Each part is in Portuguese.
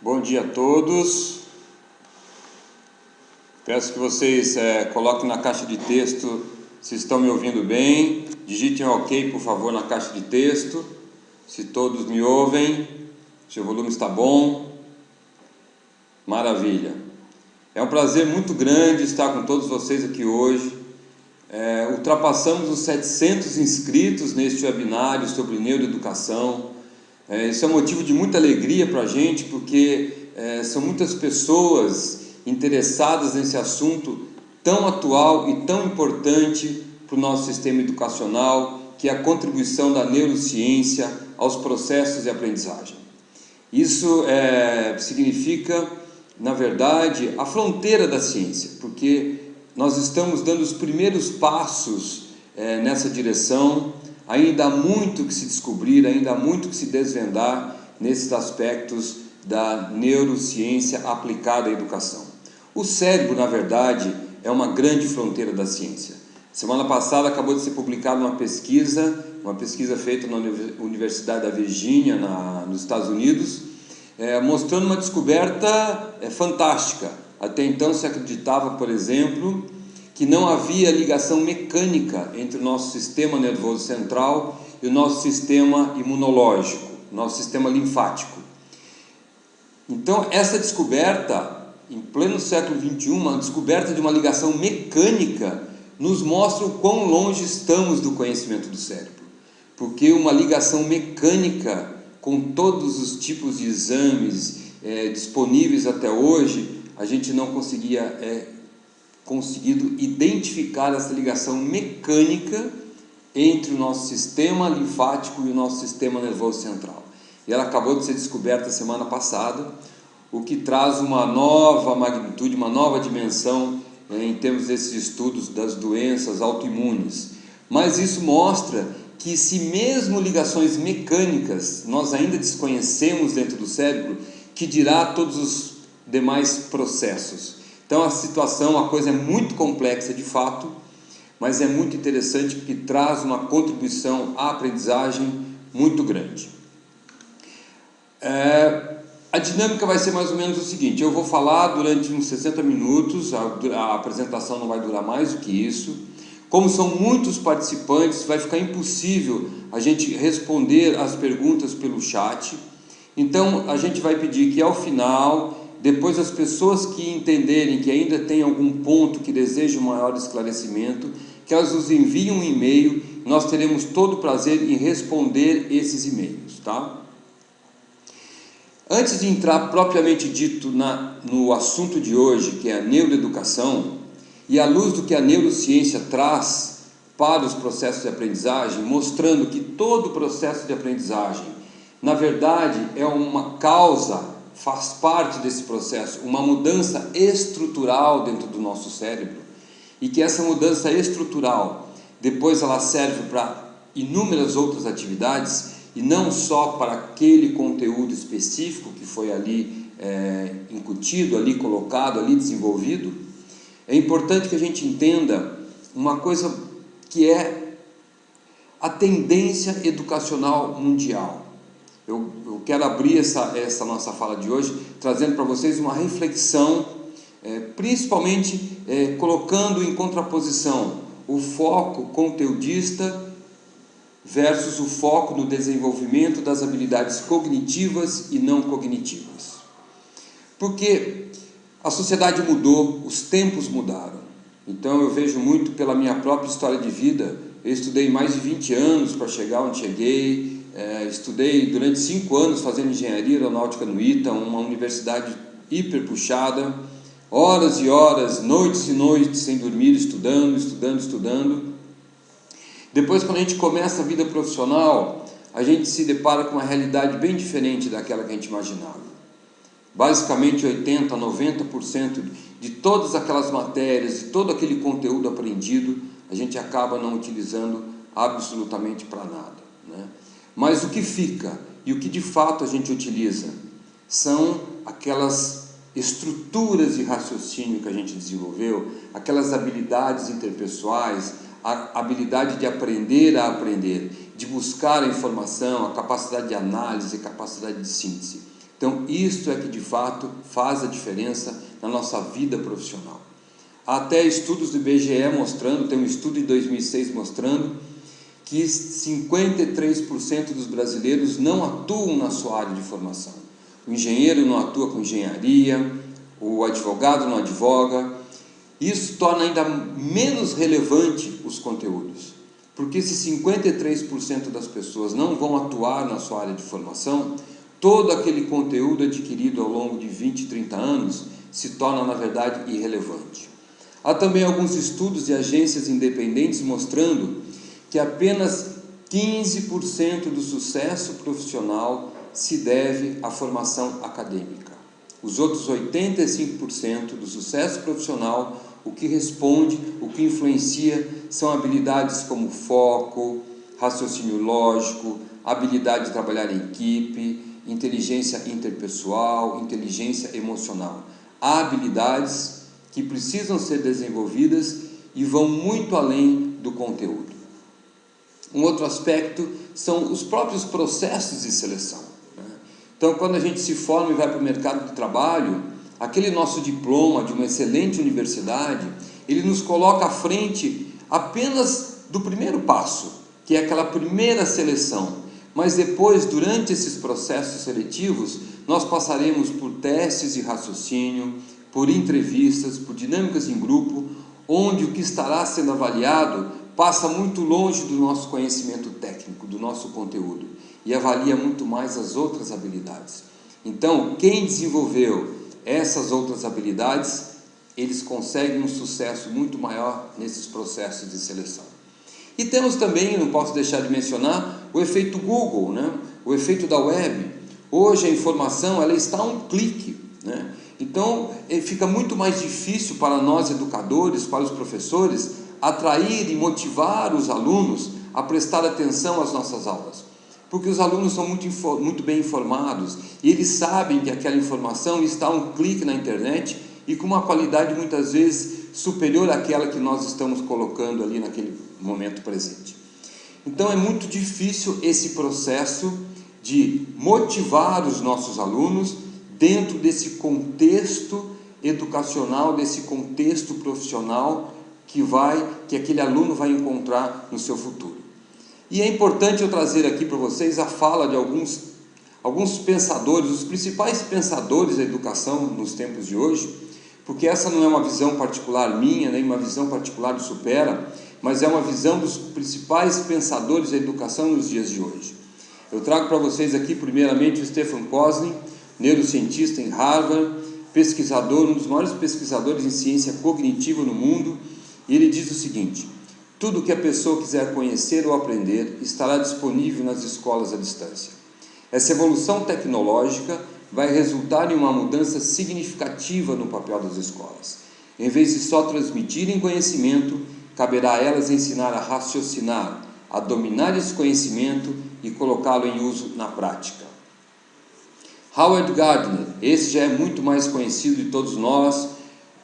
Bom dia a todos. Peço que vocês coloquem na caixa de texto se estão me ouvindo bem. Digitem OK, por favor, na caixa de texto, se todos me ouvem, se o volume está bom. Maravilha. É um prazer muito grande estar com todos vocês aqui hoje. Ultrapassamos os 700 inscritos neste webinário sobre neuroeducação. Isso é um motivo de muita alegria para a gente, porque são muitas pessoas interessadas nesse assunto tão atual e tão importante para o nosso sistema educacional, que é a contribuição da neurociência aos processos de aprendizagem. Isso significa, na verdade, a fronteira da ciência, porque nós estamos dando os primeiros passos nessa direção. Ainda há muito que se descobrir, ainda há muito que se desvendar nesses aspectos da neurociência aplicada à educação. O cérebro, na verdade, é uma grande fronteira da ciência. Semana passada acabou de ser publicada uma pesquisa feita na Universidade da Virgínia, nos Estados Unidos, mostrando uma descoberta fantástica. Até então se acreditava, por exemplo, que não havia ligação mecânica entre o nosso sistema nervoso central e o nosso sistema imunológico, nosso sistema linfático. Então, essa descoberta, em pleno século XXI, a descoberta de uma ligação mecânica, nos mostra o quão longe estamos do conhecimento do cérebro. Porque uma ligação mecânica, com todos os tipos de exames disponíveis até hoje, a gente não conseguido identificar essa ligação mecânica entre o nosso sistema linfático e o nosso sistema nervoso central. E ela acabou de ser descoberta semana passada, o que traz uma nova magnitude, uma nova dimensão em termos desses estudos das doenças autoimunes. Mas isso mostra que, se mesmo ligações mecânicas nós ainda desconhecemos dentro do cérebro, que dirá todos os demais processos. Então a coisa é muito complexa de fato, mas é muito interessante porque traz uma contribuição à aprendizagem muito grande. A dinâmica vai ser mais ou menos o seguinte: eu vou falar durante uns 60 minutos, a apresentação não vai durar mais do que isso. Como são muitos participantes, vai ficar impossível a gente responder as perguntas pelo chat. Então a gente vai pedir que ao final, depois as pessoas que entenderem que ainda tem algum ponto que desejam maior esclarecimento, que elas nos enviem um e-mail, nós teremos todo o prazer em responder esses e-mails, tá? Antes de entrar propriamente dito no assunto de hoje, que é a neuroeducação, e à luz do que a neurociência traz para os processos de aprendizagem, mostrando que todo o processo de aprendizagem, na verdade, é uma causa, faz parte desse processo, uma mudança estrutural dentro do nosso cérebro, e que essa mudança estrutural, depois ela serve para inúmeras outras atividades, e não só para aquele conteúdo específico que foi ali incutido, ali colocado, ali desenvolvido. É importante que a gente entenda uma coisa que é a tendência educacional mundial. Eu quero abrir essa nossa fala de hoje trazendo para vocês uma reflexão, principalmente colocando em contraposição o foco conteudista versus o foco no desenvolvimento das habilidades cognitivas e não cognitivas. Porque a sociedade mudou, os tempos mudaram. Então eu vejo muito pela minha própria história de vida. Eu estudei mais de 20 anos para chegar onde cheguei. Estudei durante 5 anos fazendo engenharia aeronáutica no ITA, uma universidade hiper puxada, horas e horas, noites e noites sem dormir, estudando. Depois, quando a gente começa a vida profissional, a gente se depara com uma realidade bem diferente daquela que a gente imaginava. Basicamente 80% a 90% de todas aquelas matérias, de todo aquele conteúdo aprendido, a gente acaba não utilizando absolutamente para nada, né? Mas o que fica e o que de fato a gente utiliza são aquelas estruturas de raciocínio que a gente desenvolveu, aquelas habilidades interpessoais, a habilidade de aprender a aprender, de buscar a informação, a capacidade de análise, a capacidade de síntese. Então, isto é que de fato faz a diferença na nossa vida profissional. Há até estudos do IBGE mostrando, tem um estudo de 2006 mostrando que 53% dos brasileiros não atuam na sua área de formação. O engenheiro não atua com engenharia, o advogado não advoga. Isso torna ainda menos relevante os conteúdos, porque se 53% das pessoas não vão atuar na sua área de formação, todo aquele conteúdo adquirido ao longo de 20, 30 anos se torna, na verdade, irrelevante. Há também alguns estudos de agências independentes mostrando que apenas 15% do sucesso profissional se deve à formação acadêmica. Os outros 85% do sucesso profissional, o que responde, o que influencia, são habilidades como foco, raciocínio lógico, habilidade de trabalhar em equipe, inteligência interpessoal, inteligência emocional. Há habilidades que precisam ser desenvolvidas e vão muito além do conteúdo. Um outro aspecto são os próprios processos de seleção. Então, quando a gente se forma e vai para o mercado de trabalho, aquele nosso diploma de uma excelente universidade, ele nos coloca à frente apenas do primeiro passo, que é aquela primeira seleção. Mas depois, durante esses processos seletivos, nós passaremos por testes de raciocínio, por entrevistas, por dinâmicas em grupo, onde o que estará sendo avaliado passa muito longe do nosso conhecimento técnico, do nosso conteúdo, e avalia muito mais as outras habilidades. Então, quem desenvolveu essas outras habilidades, eles conseguem um sucesso muito maior nesses processos de seleção. E temos também, não posso deixar de mencionar, o efeito Google, né? O efeito da web. Hoje a informação ela está a um clique, né? Então fica muito mais difícil para nós educadores, para os professores, atrair e motivar os alunos a prestar atenção às nossas aulas. Porque os alunos são muito bem informados e eles sabem que aquela informação está a um clique na internet e com uma qualidade muitas vezes superior àquela que nós estamos colocando ali naquele momento presente. Então é muito difícil esse processo de motivar os nossos alunos dentro desse contexto educacional, desse contexto profissional que aquele aluno vai encontrar no seu futuro. E é importante eu trazer aqui para vocês a fala de alguns pensadores, os principais pensadores da educação nos tempos de hoje, porque essa não é uma visão particular minha, nem uma visão particular do Supera, mas é uma visão dos principais pensadores da educação nos dias de hoje. Eu trago para vocês aqui primeiramente o Stephen Kosslyn, neurocientista em Harvard, pesquisador, um dos maiores pesquisadores em ciência cognitiva no mundo, e ele diz o seguinte: tudo que a pessoa quiser conhecer ou aprender estará disponível nas escolas à distância. Essa evolução tecnológica vai resultar em uma mudança significativa no papel das escolas. Em vez de só transmitirem conhecimento, caberá a elas ensinar a raciocinar, a dominar esse conhecimento e colocá-lo em uso na prática. Howard Gardner, esse já é muito mais conhecido de todos nós,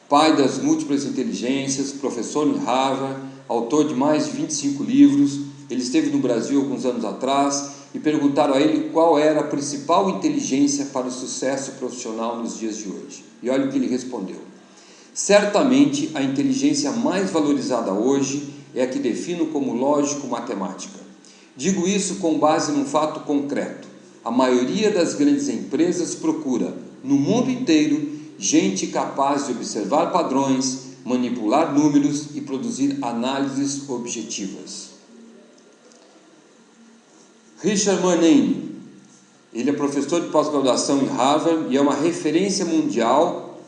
pai das múltiplas inteligências, professor em Harvard, autor de mais de 25 livros. Ele esteve no Brasil alguns anos atrás e perguntaram a ele qual era a principal inteligência para o sucesso profissional nos dias de hoje. E olha o que ele respondeu: certamente a inteligência mais valorizada hoje é a que defino como lógico-matemática. Digo isso com base num fato concreto. A maioria das grandes empresas procura, no mundo inteiro, gente capaz de observar padrões, manipular números e produzir análises objetivas. Richard Murnane, ele é professor de pós-graduação em Harvard e é uma referência mundial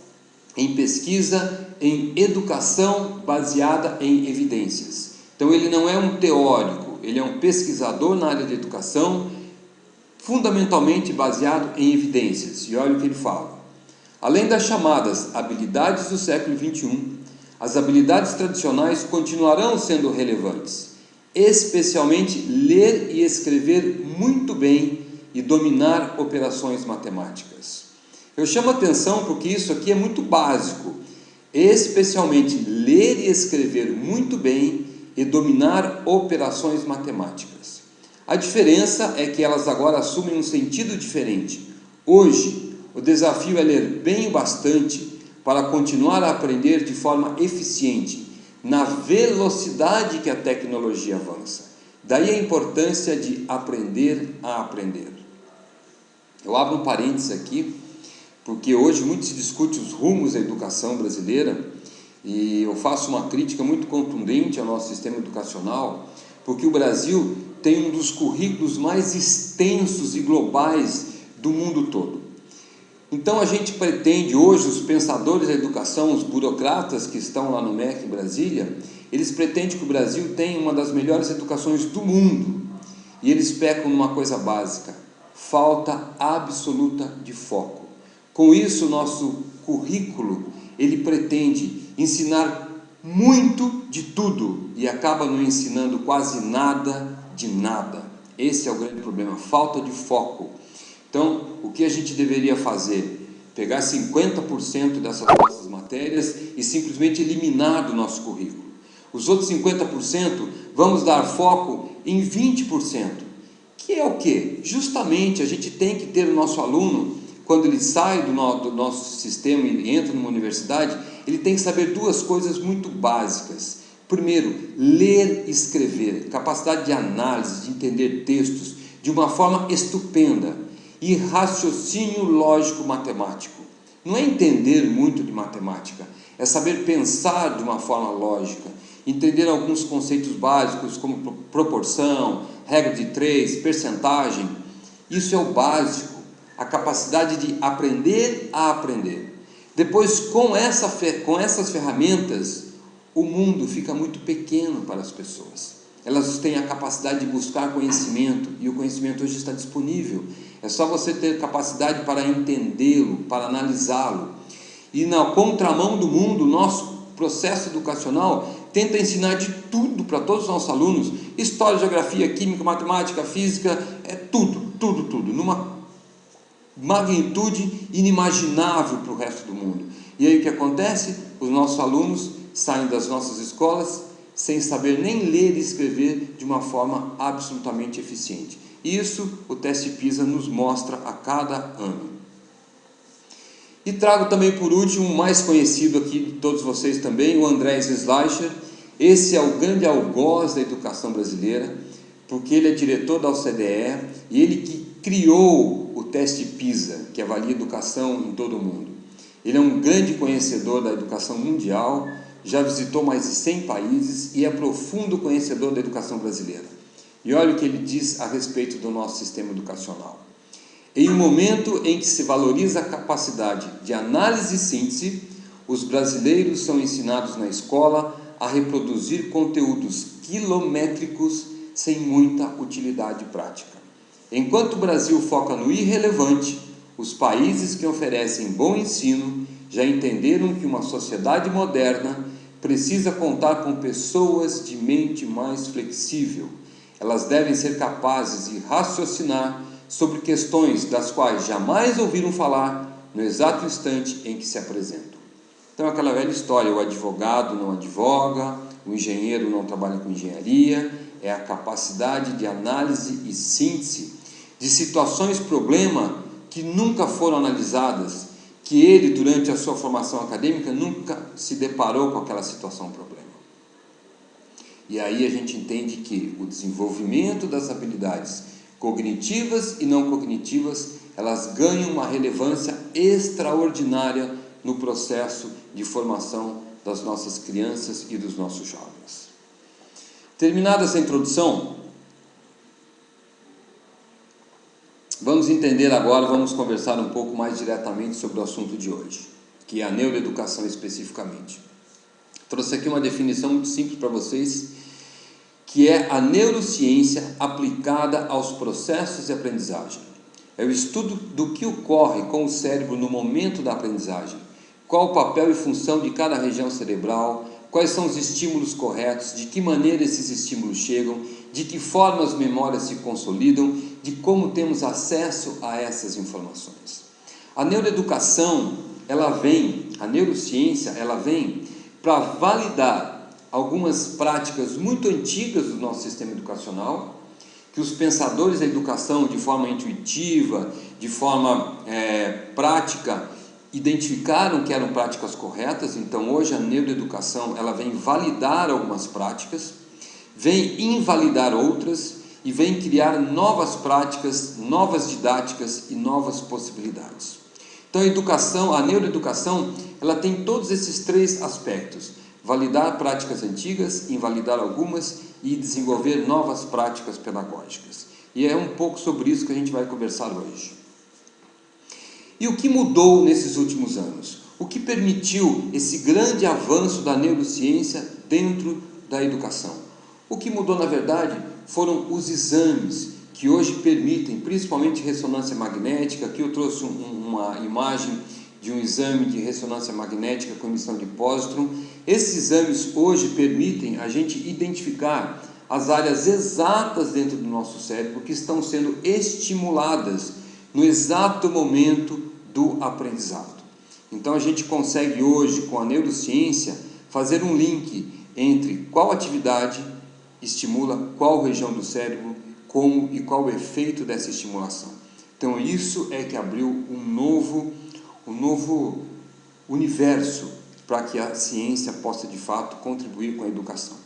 em pesquisa em educação baseada em evidências. Então ele não é um teórico, ele é um pesquisador na área de educação, fundamentalmente baseado em evidências. E olha o que ele fala: além das chamadas habilidades do século XXI, as habilidades tradicionais continuarão sendo relevantes, especialmente ler e escrever muito bem e dominar operações matemáticas. Eu chamo a atenção porque isso aqui é muito básico, especialmente ler e escrever muito bem e dominar operações matemáticas. A diferença é que elas agora assumem um sentido diferente. Hoje, o desafio é ler bem o bastante para continuar a aprender de forma eficiente, na velocidade que a tecnologia avança. Daí a importância de aprender a aprender. Eu abro um parênteses aqui, porque hoje muito se discute os rumos da educação brasileira, e eu faço uma crítica muito contundente ao nosso sistema educacional, porque o Brasil tem um dos currículos mais extensos e globais do mundo todo. Então a gente pretende hoje, os pensadores da educação, os burocratas que estão lá no MEC em Brasília, eles pretendem que o Brasil tenha uma das melhores educações do mundo, e eles pecam numa coisa básica: falta absoluta de foco. Com isso, o nosso currículo, ele pretende ensinar muito de tudo e acaba não ensinando quase nada de nada. Esse é o grande problema, falta de foco. Então, o que a gente deveria fazer? Pegar 50% dessas nossas matérias e simplesmente eliminar do nosso currículo. Os outros 50% vamos dar foco em 20%, que é o quê? Justamente a gente tem que ter o nosso aluno, quando ele sai do nosso sistema e entra numa universidade, ele tem que saber duas coisas muito básicas. Primeiro, ler e escrever, capacidade de análise, de entender textos de uma forma estupenda, e raciocínio lógico matemático. Não é entender muito de matemática, é saber pensar de uma forma lógica, entender alguns conceitos básicos como proporção, regra de 3, percentagem. Isso é o básico, a capacidade de aprender a aprender. Depois, com essas ferramentas, o mundo fica muito pequeno para as pessoas. Elas têm a capacidade de buscar conhecimento, e o conhecimento hoje está disponível. É só você ter capacidade para entendê-lo, para analisá-lo. E na contramão do mundo, o nosso processo educacional tenta ensinar de tudo para todos os nossos alunos: história, geografia, química, matemática, física, tudo, numa magnitude inimaginável para o resto do mundo. E aí o que acontece? Os nossos alunos saem das nossas escolas sem saber nem ler e escrever de uma forma absolutamente eficiente. Isso o teste PISA nos mostra a cada ano. E trago também por último o mais conhecido aqui de todos vocês também, o Andrés Schleicher. Esse é o grande algoz da educação brasileira, porque ele é diretor da OCDE e ele que criou o teste PISA, que avalia a educação em todo o mundo. Ele é um grande conhecedor da educação mundial, já visitou mais de 100 países e é profundo conhecedor da educação brasileira. E olha o que ele diz a respeito do nosso sistema educacional. Em um momento em que se valoriza a capacidade de análise e síntese, os brasileiros são ensinados na escola a reproduzir conteúdos quilométricos sem muita utilidade prática. Enquanto o Brasil foca no irrelevante, os países que oferecem bom ensino já entenderam que uma sociedade moderna precisa contar com pessoas de mente mais flexível. Elas devem ser capazes de raciocinar sobre questões das quais jamais ouviram falar no exato instante em que se apresentam. Então, aquela velha história: o advogado não advoga, o engenheiro não trabalha com engenharia. É a capacidade de análise e síntese de situações problema que nunca foram analisadas, que ele, durante a sua formação acadêmica, nunca se deparou com aquela situação problema. E aí a gente entende que o desenvolvimento das habilidades cognitivas e não cognitivas, elas ganham uma relevância extraordinária no processo de formação das nossas crianças e dos nossos jovens. Terminada essa introdução, vamos entender agora, vamos conversar um pouco mais diretamente sobre o assunto de hoje, que é a neuroeducação especificamente. Trouxe aqui uma definição muito simples para vocês, que é a neurociência aplicada aos processos de aprendizagem. É o estudo do que ocorre com o cérebro no momento da aprendizagem, qual o papel e função de cada região cerebral, quais são os estímulos corretos, de que maneira esses estímulos chegam, de que forma as memórias se consolidam, de como temos acesso a essas informações. A neuroeducação, a neurociência, ela vem para validar algumas práticas muito antigas do nosso sistema educacional, que os pensadores da educação, de forma intuitiva, de forma prática, identificaram que eram práticas corretas. Então hoje a neuroeducação ela vem validar algumas práticas, vem invalidar outras e vem criar novas práticas, novas didáticas e novas possibilidades. Então a neuroeducação ela tem todos esses três aspectos: validar práticas antigas, invalidar algumas e desenvolver novas práticas pedagógicas. E é um pouco sobre isso que a gente vai conversar hoje. E o que mudou nesses últimos anos? O que permitiu esse grande avanço da neurociência dentro da educação? O que mudou, na verdade, foram os exames que hoje permitem, principalmente ressonância magnética. Aqui eu trouxe uma imagem de um exame de ressonância magnética com emissão de pósitron. Esses exames hoje permitem a gente identificar as áreas exatas dentro do nosso cérebro que estão sendo estimuladas no exato momento do aprendizado. Então a gente consegue hoje, com a neurociência, fazer um link entre qual atividade estimula qual região do cérebro, como e qual o efeito dessa estimulação. Então isso é que abriu um novo universo para que a ciência possa de fato contribuir com a educação.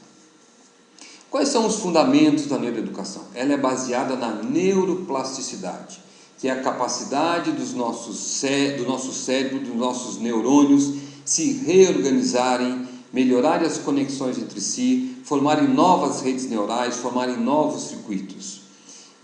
Quais são os fundamentos da neuroeducação? Ela é baseada na neuroplasticidade, que é a capacidade do nosso cérebro, dos nossos neurônios se reorganizarem, melhorarem as conexões entre si, formarem novas redes neurais, formarem novos circuitos.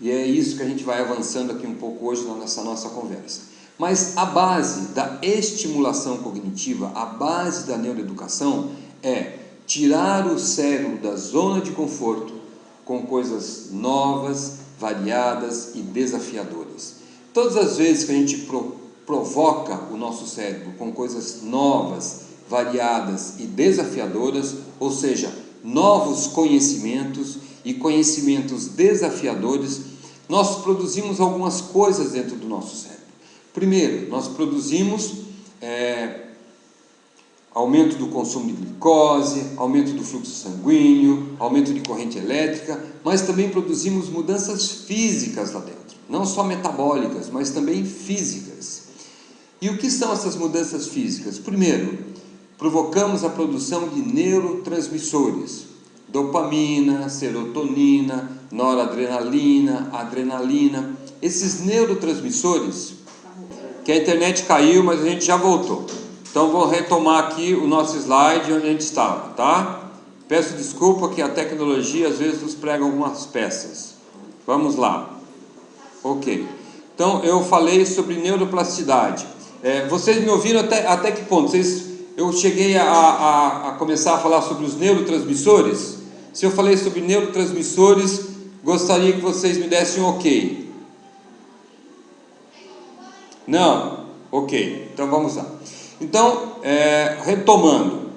E é isso que a gente vai avançando aqui um pouco hoje nessa nossa conversa. Mas a base da estimulação cognitiva, a base da neuroeducação é tirar o cérebro da zona de conforto com coisas novas, variadas e desafiadoras. Todas as vezes que a gente provoca o nosso cérebro com coisas novas, variadas e desafiadoras, ou seja, novos conhecimentos e conhecimentos desafiadores, nós produzimos algumas coisas dentro do nosso cérebro. Primeiro, nós produzimos aumento do consumo de glicose, aumento do fluxo sanguíneo, aumento de corrente elétrica, mas também produzimos mudanças físicas lá dentro, não só metabólicas, mas também físicas. E o que são essas mudanças físicas? Primeiro, provocamos a produção de neurotransmissores, dopamina, serotonina, noradrenalina, adrenalina. Esses neurotransmissores, que a internet caiu, mas a gente já voltou. Então vou retomar aqui o nosso slide onde a gente estava, tá? Peço desculpa que a tecnologia às vezes nos prega algumas peças. Vamos lá. Ok. Então eu falei sobre neuroplasticidade. Vocês me ouviram até que ponto? Eu cheguei a começar a falar sobre os neurotransmissores? Se eu falei sobre neurotransmissores, gostaria que vocês me dessem um ok. Não? Ok. Então vamos lá. Então, retomando,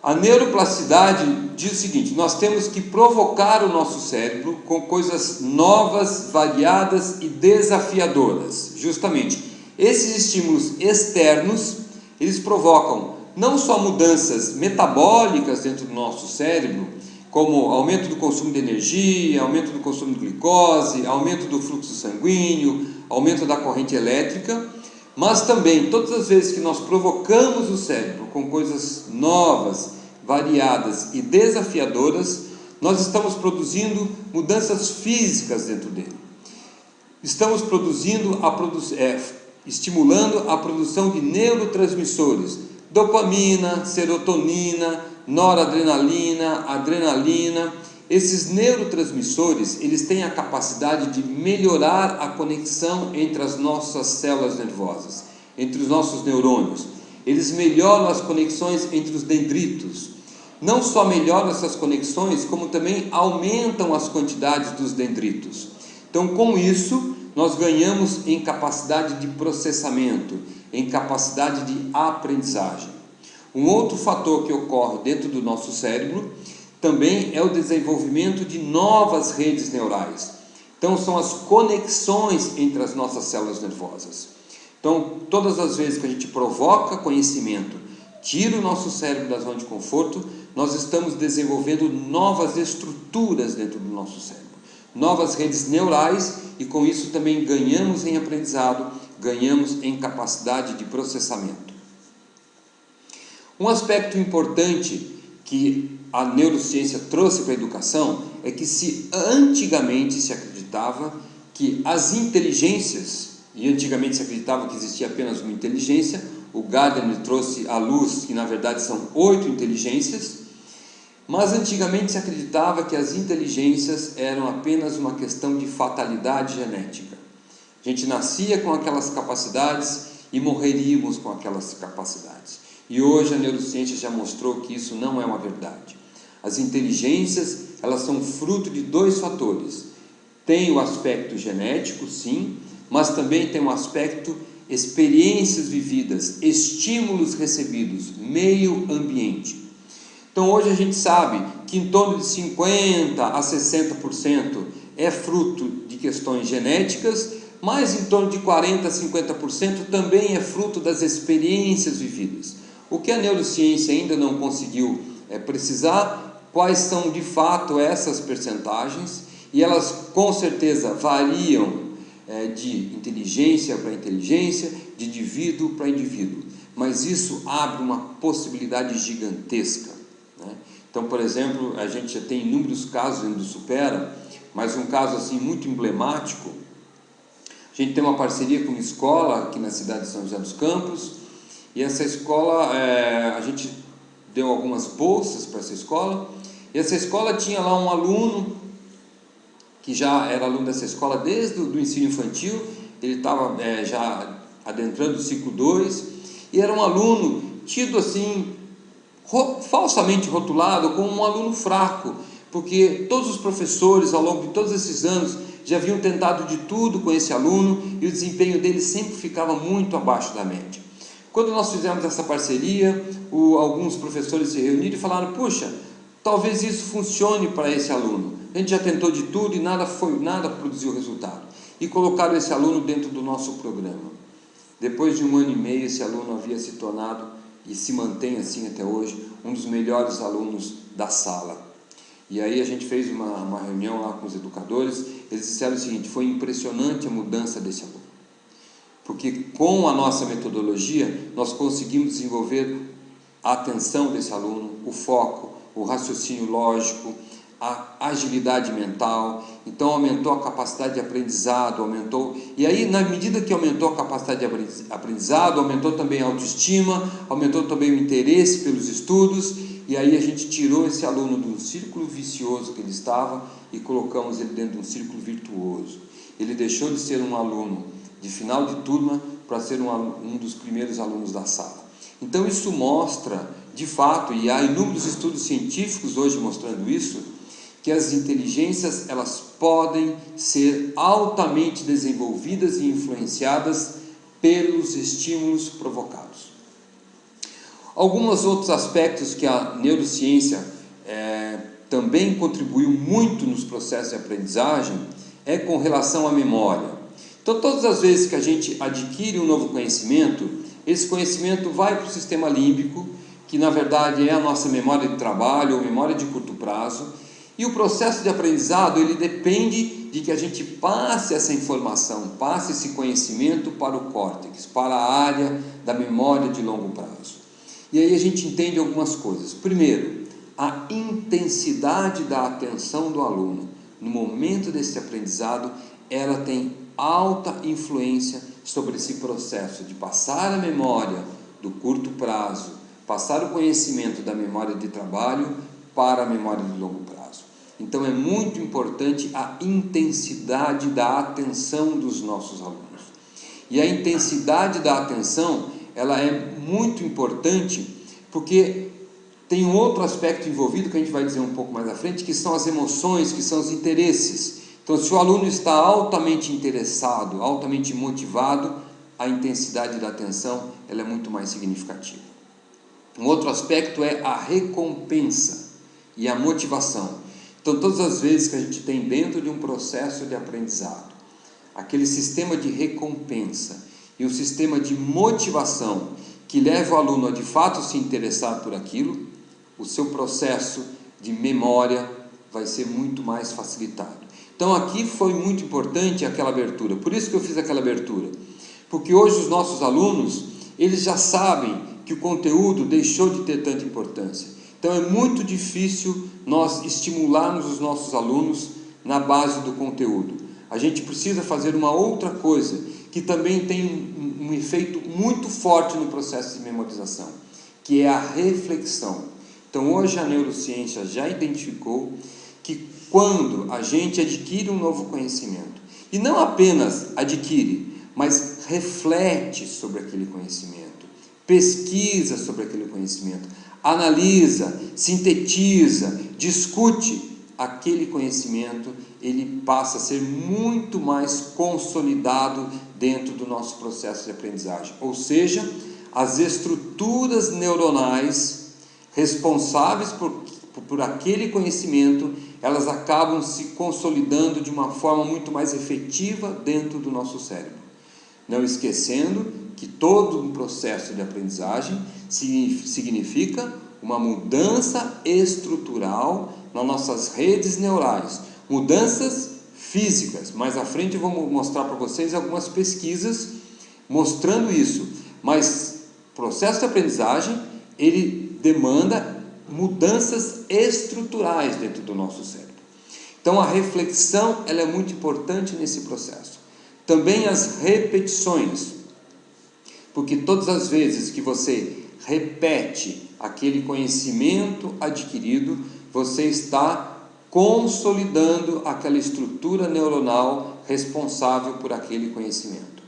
a neuroplasticidade diz o seguinte: nós temos que provocar o nosso cérebro com coisas novas, variadas e desafiadoras. Justamente, esses estímulos externos, eles provocam não só mudanças metabólicas dentro do nosso cérebro, como aumento do consumo de energia, aumento do consumo de glicose, aumento do fluxo sanguíneo, aumento da corrente elétrica, mas também, todas as vezes que nós provocamos o cérebro com coisas novas, variadas e desafiadoras, nós estamos produzindo mudanças físicas dentro dele. Estamos estimulando a produção de neurotransmissores, dopamina, serotonina, noradrenalina, adrenalina. Esses neurotransmissores, eles têm a capacidade de melhorar a conexão entre as nossas células nervosas, entre os nossos neurônios. Eles melhoram as conexões entre os dendritos. Não só melhoram essas conexões, como também aumentam as quantidades dos dendritos. Então, com isso, nós ganhamos em capacidade de processamento, em capacidade de aprendizagem. Um outro fator que ocorre dentro do nosso cérebro também é o desenvolvimento de novas redes neurais. Então, são as conexões entre as nossas células nervosas. Então, todas as vezes que a gente provoca conhecimento, tira o nosso cérebro da zona de conforto, nós estamos desenvolvendo novas estruturas dentro do nosso cérebro, novas redes neurais e com isso também ganhamos em aprendizado, ganhamos em capacidade de processamento. Um aspecto importante que a neurociência trouxe para a educação é que antigamente se acreditava que as inteligências, e antigamente se acreditava que existia apenas uma inteligência, o Gardner trouxe à luz que na verdade são 8 inteligências, mas antigamente se acreditava que as inteligências eram apenas uma questão de fatalidade genética. A gente nascia com aquelas capacidades e morreríamos com aquelas capacidades. E hoje a neurociência já mostrou que isso não é uma verdade. As inteligências, elas são fruto de 2 fatores. Tem o aspecto genético, sim, mas também tem um aspecto experiências vividas, estímulos recebidos, meio ambiente. Então hoje a gente sabe que em torno de 50% a 60% é fruto de questões genéticas, mas em torno de 40% a 50% também é fruto das experiências vividas. O que a neurociência ainda não conseguiu precisar, quais são de fato essas percentagens, e elas com certeza variam de inteligência para inteligência, de indivíduo para indivíduo, mas isso abre uma possibilidade gigantesca, né? Então, por exemplo, a gente já tem inúmeros casos dentro do Supera, mas um caso assim muito emblemático, a gente tem uma parceria com uma escola aqui na cidade de São José dos Campos, e essa escola, a gente deu algumas bolsas para essa escola, e essa escola tinha lá um aluno, que já era aluno dessa escola desde o ensino infantil, ele estava já adentrando o ciclo 2, e era um aluno tido assim, falsamente rotulado como um aluno fraco, porque todos os professores ao longo de todos esses anos já haviam tentado de tudo com esse aluno, e o desempenho dele sempre ficava muito abaixo da média. Quando nós fizemos essa parceria, alguns professores se reuniram e falaram: puxa, talvez isso funcione para esse aluno. A gente já tentou de tudo e nada produziu resultado. E colocaram esse aluno dentro do nosso programa. Depois de 1 ano e meio, esse aluno havia se tornado, e se mantém assim até hoje, um dos melhores alunos da sala. E aí a gente fez uma reunião lá com os educadores, eles disseram o seguinte: foi impressionante a mudança desse aluno. Porque com a nossa metodologia, nós conseguimos desenvolver a atenção desse aluno, o foco, o raciocínio lógico, a agilidade mental. Então aumentou a capacidade de aprendizado, e aí na medida que aumentou a capacidade de aprendizado, aumentou também a autoestima, aumentou também o interesse pelos estudos, e aí a gente tirou esse aluno de um círculo vicioso que ele estava e colocamos ele dentro de um círculo virtuoso. Ele deixou de ser um aluno de final de turma para ser um dos primeiros alunos da sala. Então isso mostra, de fato, e há inúmeros estudos científicos hoje mostrando isso, que as inteligências, elas podem ser altamente desenvolvidas e influenciadas pelos estímulos provocados. Alguns outros aspectos que a neurociência também contribuiu muito nos processos de aprendizagem é com relação à memória. Então, todas as vezes que a gente adquire um novo conhecimento, esse conhecimento vai para o sistema límbico, que na verdade é a nossa memória de trabalho ou memória de curto prazo, e o processo de aprendizado, ele depende de que a gente passe essa informação, passe esse conhecimento para o córtex, para a área da memória de longo prazo. E aí a gente entende algumas coisas. Primeiro, a intensidade da atenção do aluno no momento desse aprendizado, ela tem alta influência sobre esse processo de passar a memória do curto prazo, passar o conhecimento da memória de trabalho para a memória de longo prazo. Então é muito importante a intensidade da atenção dos nossos alunos. E a intensidade da atenção, ela é muito importante porque tem um outro aspecto envolvido que a gente vai dizer um pouco mais à frente, que são as emoções, que são os interesses. Então, se o aluno está altamente interessado, altamente motivado, a intensidade da atenção, ela é muito mais significativa. Um outro aspecto é a recompensa e a motivação. Então, todas as vezes que a gente tem dentro de um processo de aprendizado, aquele sistema de recompensa e o sistema de motivação que leva o aluno a de fato se interessar por aquilo, o seu processo de memória vai ser muito mais facilitado. Então aqui foi muito importante aquela abertura, por isso que eu fiz aquela abertura, porque hoje os nossos alunos, eles já sabem que o conteúdo deixou de ter tanta importância. Então é muito difícil nós estimularmos os nossos alunos na base do conteúdo. A gente precisa fazer uma outra coisa, que também tem um efeito muito forte no processo de memorização, que é a reflexão. Então hoje a neurociência já identificou que quando a gente adquire um novo conhecimento, e não apenas adquire, mas reflete sobre aquele conhecimento, pesquisa sobre aquele conhecimento, analisa, sintetiza, discute aquele conhecimento, ele passa a ser muito mais consolidado dentro do nosso processo de aprendizagem. Ou seja, as estruturas neuronais responsáveis por aquele conhecimento, elas acabam se consolidando de uma forma muito mais efetiva dentro do nosso cérebro. Não esquecendo que todo um processo de aprendizagem significa uma mudança estrutural nas nossas redes neurais, mudanças físicas. Mais à frente eu vou mostrar para vocês algumas pesquisas mostrando isso, mas o processo de aprendizagem, ele demanda mudanças estruturais dentro do nosso cérebro. Então a reflexão, ela é muito importante nesse processo. Também as repetições, porque todas as vezes que você repete aquele conhecimento adquirido, você está consolidando aquela estrutura neuronal responsável por aquele conhecimento.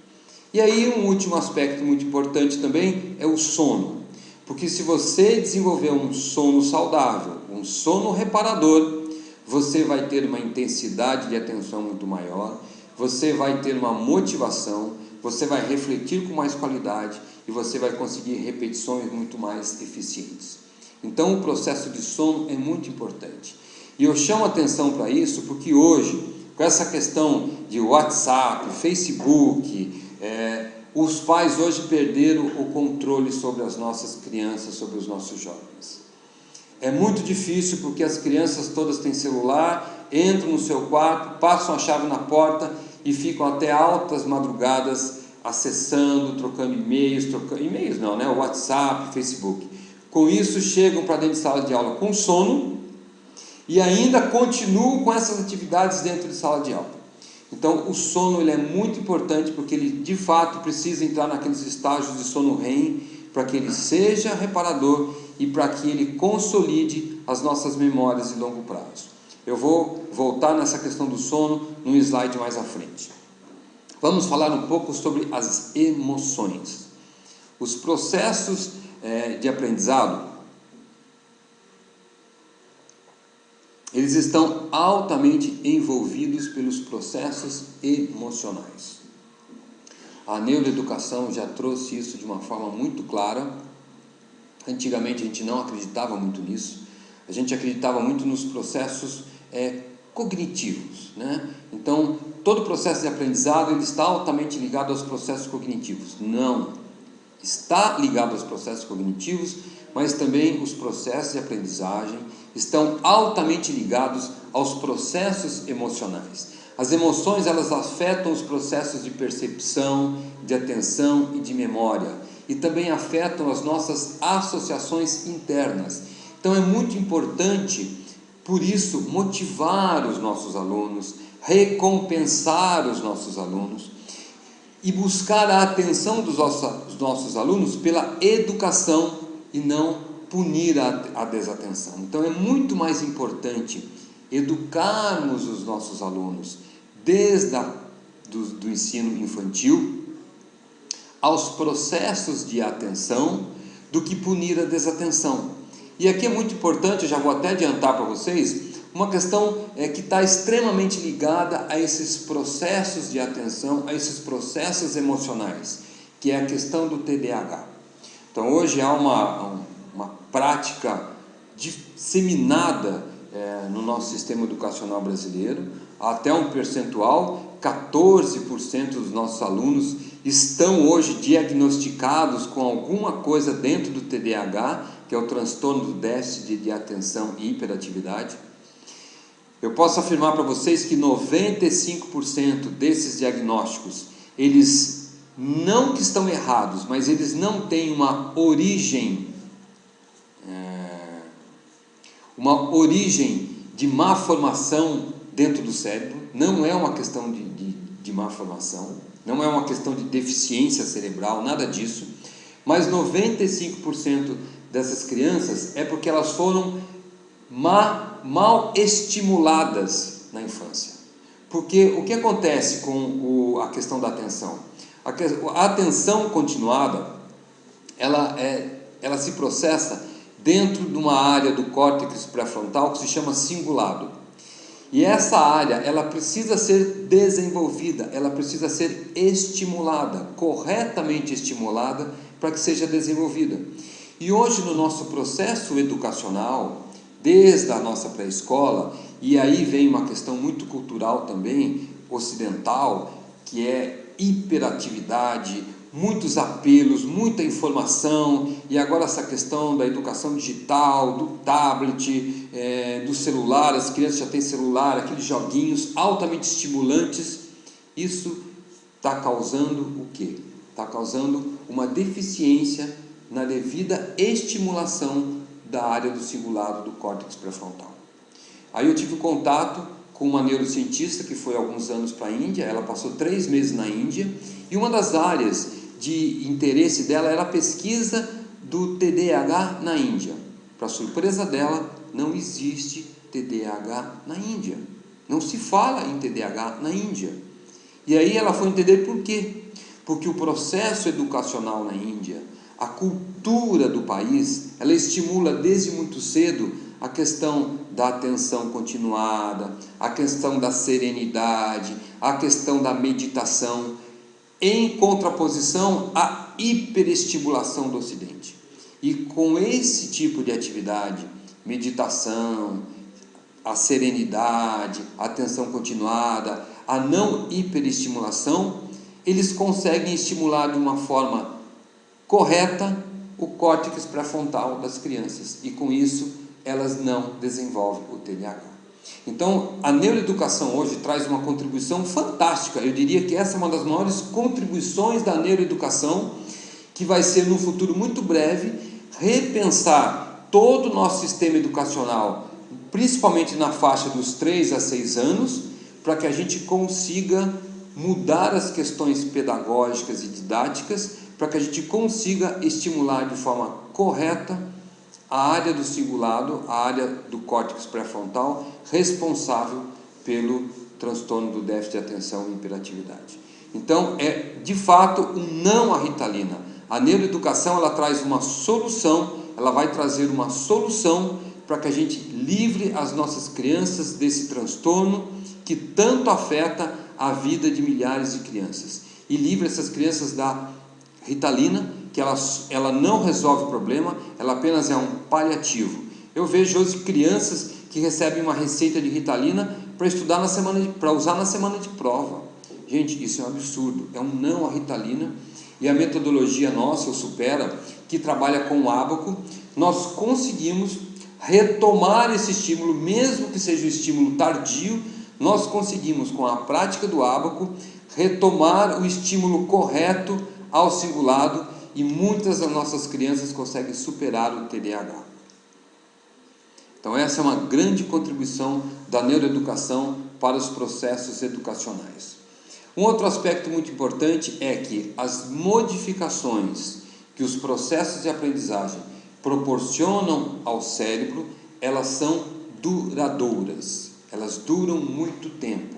E aí um último aspecto muito importante também é o sono, porque se você desenvolver um sono saudável, um sono reparador, você vai ter uma intensidade de atenção muito maior, você vai ter uma motivação, você vai refletir com mais qualidade e você vai conseguir repetições muito mais eficientes. Então o processo de sono é muito importante. E eu chamo atenção para isso porque hoje, com essa questão de WhatsApp, Facebook, os pais hoje perderam o controle sobre as nossas crianças, sobre os nossos jovens. É muito difícil porque as crianças todas têm celular, entram no seu quarto, passam a chave na porta e ficam até altas madrugadas acessando, trocando e-mails, WhatsApp, Facebook. Com isso chegam para dentro de sala de aula com sono e ainda continuam com essas atividades dentro de sala de aula. Então o sono, ele é muito importante porque ele de fato precisa entrar naqueles estágios de sono REM para que ele seja reparador e para que ele consolide as nossas memórias de longo prazo. Eu vou voltar nessa questão do sono num slide mais à frente. Vamos falar um pouco sobre as emoções. Os processos de aprendizado, eles estão altamente envolvidos pelos processos emocionais. A neuroeducação já trouxe isso de uma forma muito clara. Antigamente a gente não acreditava muito nisso, a gente acreditava muito nos processos cognitivos, né? Então, todo processo de aprendizado, ele está altamente ligado aos processos cognitivos. Não, está ligado aos processos cognitivos, mas também os processos de aprendizagem estão altamente ligados aos processos emocionais. As emoções, elas afetam os processos de percepção, de atenção e de memória, e também afetam as nossas associações internas. Então é muito importante, por isso, motivar os nossos alunos, recompensar os nossos alunos e buscar a atenção dos nossos alunos pela educação e não punir a desatenção. Então é muito mais importante educarmos os nossos alunos desde do ensino infantil aos processos de atenção do que punir a desatenção. E aqui é muito importante, eu já vou até adiantar para vocês, uma questão que está extremamente ligada a esses processos de atenção, a esses processos emocionais, que é a questão do TDAH. Então hoje há uma prática disseminada no nosso sistema educacional brasileiro, até um percentual, 14% dos nossos alunos estão hoje diagnosticados com alguma coisa dentro do TDAH, que é o transtorno do déficit de atenção e hiperatividade. Eu posso afirmar para vocês que 95% desses diagnósticos, eles não que estão errados, mas eles não têm uma origem de má formação dentro do cérebro. Não é uma questão de má formação, não é uma questão de deficiência cerebral, nada disso, mas 95% dessas crianças é porque elas foram mal estimuladas na infância. Porque o que acontece com a questão da atenção? A atenção continuada, ela se processa dentro de uma área do córtex pré-frontal que se chama cingulado. E essa área, ela precisa ser desenvolvida, ela precisa ser estimulada, corretamente estimulada, para que seja desenvolvida. E hoje no nosso processo educacional, desde a nossa pré-escola, e aí vem uma questão muito cultural também, ocidental, que é hiperatividade, muitos apelos, muita informação, e agora essa questão da educação digital, do tablet, do celular, as crianças já têm celular, aqueles joguinhos altamente estimulantes. Isso está causando o quê? Está causando uma deficiência na devida estimulação da área do cingulado do córtex pré-frontal. Aí eu tive contato com uma neurocientista que foi há alguns anos para a Índia. Ela passou 3 meses na Índia, e uma das áreas de interesse dela era a pesquisa do TDAH na Índia. Para surpresa dela, não existe TDAH na Índia, não se fala em TDAH na Índia. E aí ela foi entender por quê. Porque o processo educacional na Índia, a cultura do país, ela estimula desde muito cedo a questão da atenção continuada, a questão da serenidade, a questão da meditação, em contraposição à hiperestimulação do Ocidente. E com esse tipo de atividade, meditação, a serenidade, a atenção continuada, a não hiperestimulação, eles conseguem estimular de uma forma correta o córtex pré-frontal das crianças, e com isso elas não desenvolvem o TDAH. Então, a neuroeducação hoje traz uma contribuição fantástica. Eu diria que essa é uma das maiores contribuições da neuroeducação, que vai ser no futuro muito breve repensar todo o nosso sistema educacional, principalmente na faixa dos 3 a 6 anos, para que a gente consiga mudar as questões pedagógicas e didáticas, para que a gente consiga estimular de forma correta a área do cingulado, a área do córtex pré-frontal, responsável pelo transtorno do déficit de atenção e hiperatividade. Então, é de fato um não à Ritalina. A neuroeducação, ela traz uma solução, ela vai trazer uma solução para que a gente livre as nossas crianças desse transtorno que tanto afeta a vida de milhares de crianças, e livre essas crianças da Ritalina, que ela não resolve o problema, ela apenas é um paliativo. Eu vejo hoje crianças que recebem uma receita de Ritalina para usar na semana de prova. Gente, isso é um absurdo, é um não à Ritalina. E a metodologia nossa, o Supera, que trabalha com o ábaco, nós conseguimos retomar esse estímulo, mesmo que seja um estímulo tardio. Nós conseguimos, com a prática do ábaco, retomar o estímulo correto ao cingulado, e muitas das nossas crianças conseguem superar o TDAH. Então essa é uma grande contribuição da neuroeducação para os processos educacionais. Um outro aspecto muito importante é que as modificações que os processos de aprendizagem proporcionam ao cérebro, elas são duradouras, elas duram muito tempo.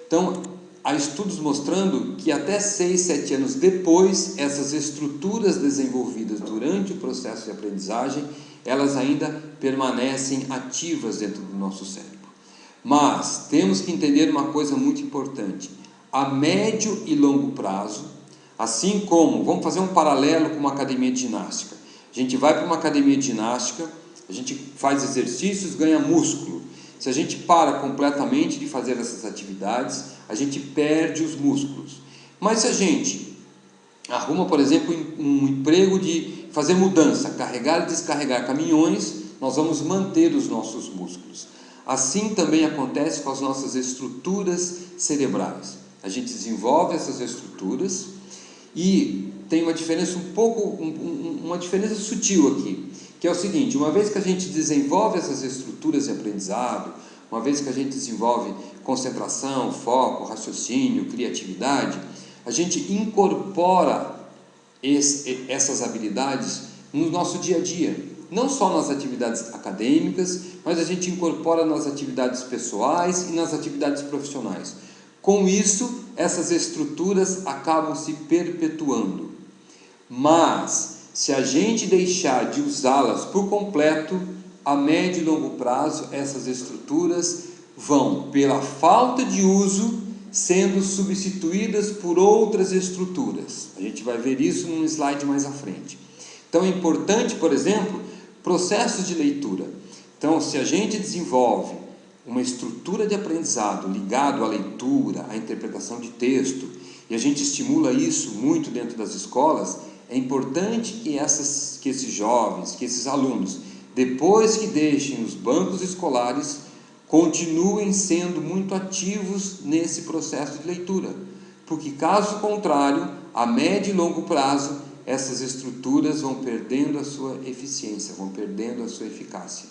Então, há estudos mostrando que até 6, 7 anos depois, essas estruturas desenvolvidas durante o processo de aprendizagem, elas ainda permanecem ativas dentro do nosso cérebro. Mas temos que entender uma coisa muito importante: a médio e longo prazo, assim como, vamos fazer um paralelo com uma academia de ginástica. A gente vai para uma academia de ginástica, a gente faz exercícios, ganha músculo. Se a gente para completamente de fazer essas atividades, a gente perde os músculos. Mas se a gente arruma, por exemplo, um emprego de fazer mudança, carregar e descarregar caminhões, nós vamos manter os nossos músculos. assim também acontece com as nossas estruturas cerebrais. A gente desenvolve essas estruturas e tem uma diferença uma diferença sutil aqui, que é o seguinte: uma vez que a gente desenvolve essas estruturas de aprendizado, uma vez que a gente desenvolve concentração, foco, raciocínio, criatividade, a gente incorpora essas habilidades no nosso dia a dia, não só nas atividades acadêmicas, mas a gente incorpora nas atividades pessoais e nas atividades profissionais. Com isso, essas estruturas acabam se perpetuando. Mas, se a gente deixar de usá-las por completo, a médio e longo prazo, essas estruturas vão, pela falta de uso, sendo substituídas por outras estruturas. A gente vai ver isso num slide mais à frente. Então é importante, por exemplo, processos de leitura. Então, se a gente desenvolve uma estrutura de aprendizado ligado à leitura, à interpretação de texto, e a gente estimula isso muito dentro das escolas, é importante que esses jovens, que esses alunos, depois que deixem os bancos escolares, continuem sendo muito ativos nesse processo de leitura, porque caso contrário, a médio e longo prazo, essas estruturas vão perdendo a sua eficiência, vão perdendo a sua eficácia,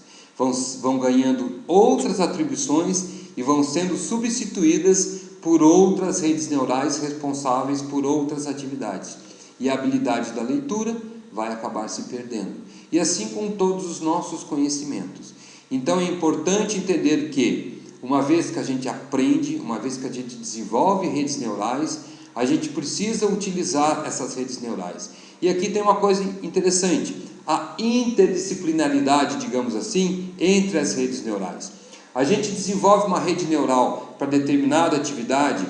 vão ganhando outras atribuições e vão sendo substituídas por outras redes neurais responsáveis por outras atividades, e a habilidade da leitura vai acabar se perdendo, e assim com todos os nossos conhecimentos. Então é importante entender que, uma vez que a gente aprende, uma vez que a gente desenvolve redes neurais, a gente precisa utilizar essas redes neurais. E aqui tem uma coisa interessante: a interdisciplinaridade, digamos assim, entre as redes neurais. A gente desenvolve uma rede neural para determinada atividade,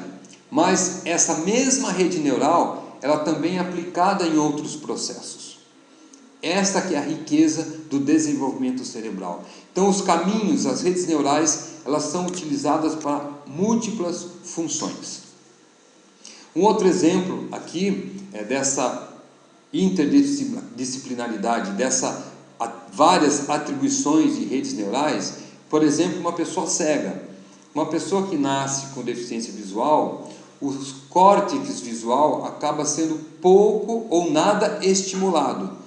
mas essa mesma rede neural, ela também é aplicada em outros processos. Esta que é a riqueza do desenvolvimento cerebral. Então, os caminhos, as redes neurais, elas são utilizadas para múltiplas funções. Um outro exemplo aqui é dessa interdisciplinaridade, várias atribuições de redes neurais. Por exemplo, uma pessoa cega, uma pessoa que nasce com deficiência visual, o córtex visual acaba sendo pouco ou nada estimulado.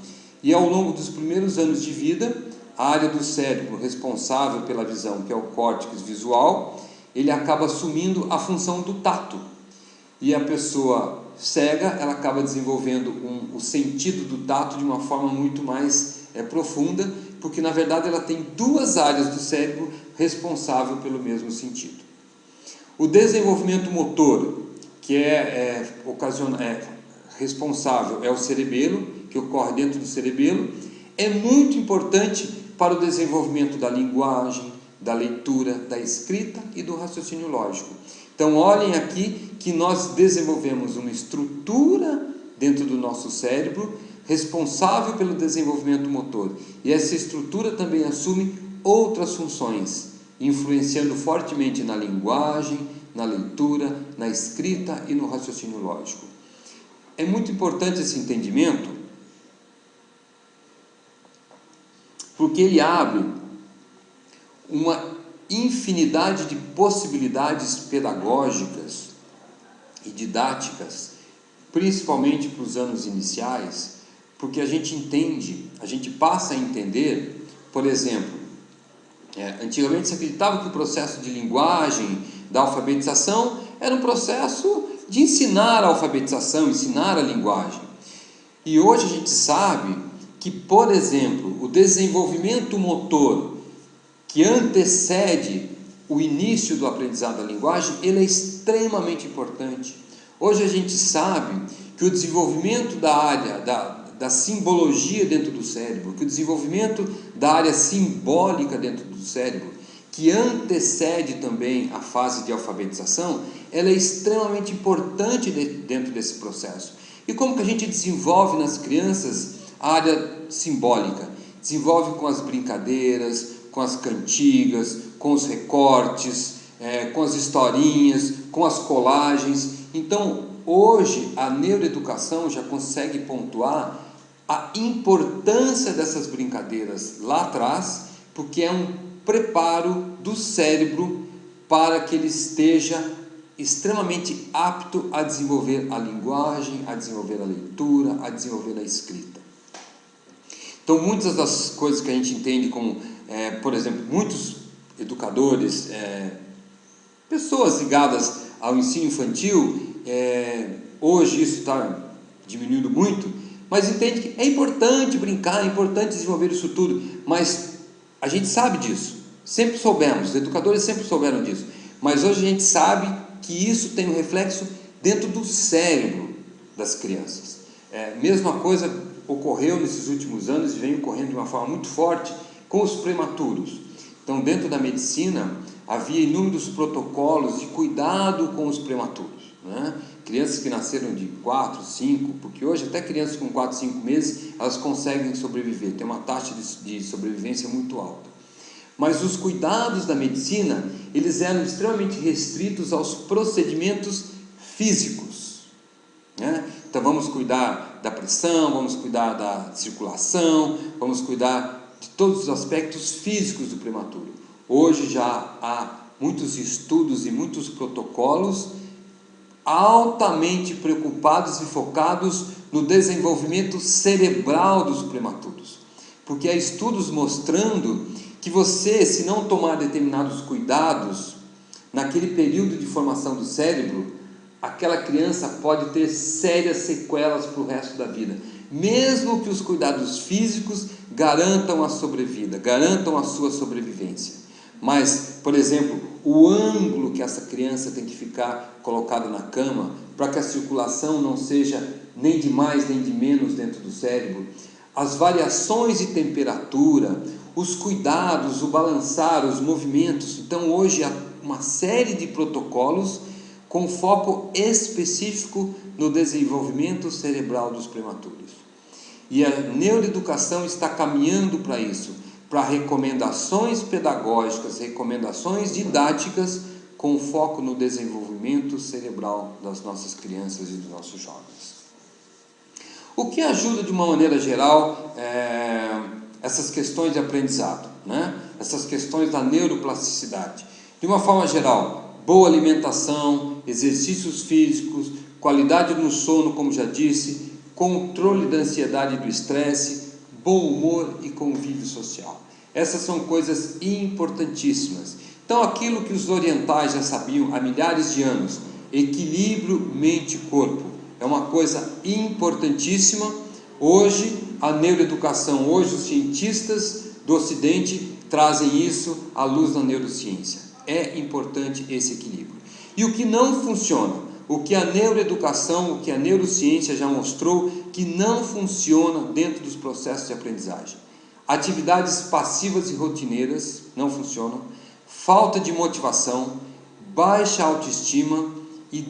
E ao longo dos primeiros anos de vida, a área do cérebro responsável pela visão, que é o córtex visual, ele acaba assumindo a função do tato. E a pessoa cega, ela acaba desenvolvendo o sentido do tato de uma forma muito mais profunda, porque na verdade ela tem duas áreas do cérebro responsáveis pelo mesmo sentido. O desenvolvimento motor, que responsável, é o cerebelo, que ocorre dentro do cerebelo, é muito importante para o desenvolvimento da linguagem, da leitura, da escrita e do raciocínio lógico. Então, olhem aqui que nós desenvolvemos uma estrutura dentro do nosso cérebro responsável pelo desenvolvimento motor. E essa estrutura também assume outras funções, influenciando fortemente na linguagem, na leitura, na escrita e no raciocínio lógico. É muito importante esse entendimento, porque ele abre uma infinidade de possibilidades pedagógicas e didáticas, principalmente para os anos iniciais, porque a gente passa a entender, por exemplo, antigamente se acreditava que o processo de linguagem, da alfabetização, era um processo de ensinar a alfabetização, ensinar a linguagem. E hoje a gente sabe que, por exemplo, o desenvolvimento motor que antecede o início do aprendizado da linguagem, ele é extremamente importante. Hoje a gente sabe que o desenvolvimento da área da simbologia dentro do cérebro, que o desenvolvimento da área simbólica dentro do cérebro, que antecede também a fase de alfabetização, ela é extremamente importante dentro desse processo. E como que a gente desenvolve nas crianças a área simbólica? Desenvolve com as brincadeiras, com as cantigas, com os recortes, com as historinhas, com as colagens. Então, hoje, a neuroeducação já consegue pontuar a importância dessas brincadeiras lá atrás, porque é um preparo do cérebro para que ele esteja extremamente apto a desenvolver a linguagem, a desenvolver a leitura, a desenvolver a escrita. Então, muitas das coisas que a gente entende como, por exemplo, muitos educadores, pessoas ligadas ao ensino infantil, hoje isso está diminuindo muito, mas entende que é importante brincar, é importante desenvolver isso tudo, mas a gente sabe disso, sempre soubemos, os educadores sempre souberam disso, mas hoje a gente sabe que isso tem um reflexo dentro do cérebro das crianças. Mesma coisa ocorreu nesses últimos anos e vem ocorrendo de uma forma muito forte com os prematuros. Então, dentro da medicina, havia inúmeros protocolos de cuidado com os prematuros, né? Crianças que nasceram de 4, 5, porque hoje até crianças com 4, 5 meses, elas conseguem sobreviver, tem uma taxa de sobrevivência muito alta. Mas os cuidados da medicina, eles eram extremamente restritos aos procedimentos físicos, né? Então vamos cuidar da pressão, vamos cuidar da circulação, vamos cuidar de todos os aspectos físicos do prematuro. Hoje já há muitos estudos e muitos protocolos altamente preocupados e focados no desenvolvimento cerebral dos prematuros, porque há estudos mostrando que você, se não tomar determinados cuidados naquele período de formação do cérebro, aquela criança pode ter sérias sequelas para o resto da vida, mesmo que os cuidados físicos garantam a sobrevida, garantam a sua sobrevivência. Mas, por exemplo, o ângulo que essa criança tem que ficar colocada na cama, para que a circulação não seja nem de mais nem de menos dentro do cérebro, as variações de temperatura, os cuidados, o balançar, os movimentos. Então, hoje há uma série de protocolos com foco específico no desenvolvimento cerebral dos prematuros. E a neuroeducação está caminhando para isso, para recomendações pedagógicas, recomendações didáticas com foco no desenvolvimento cerebral das nossas crianças e dos nossos jovens. O que ajuda de uma maneira geral essas questões de aprendizado, né? Essas questões da neuroplasticidade? De uma forma geral, boa alimentação, exercícios físicos, qualidade no sono, como já disse, controle da ansiedade e do estresse, bom humor e convívio social. Essas são coisas importantíssimas. Então, aquilo que os orientais já sabiam há milhares de anos, equilíbrio mente-corpo, é uma coisa importantíssima. Hoje, a neuroeducação, hoje os cientistas do Ocidente trazem isso à luz da neurociência. É importante esse equilíbrio. E o que não funciona, o que a neuroeducação, o que a neurociência já mostrou que não funciona dentro dos processos de aprendizagem. Atividades passivas e rotineiras não funcionam, falta de motivação, baixa autoestima e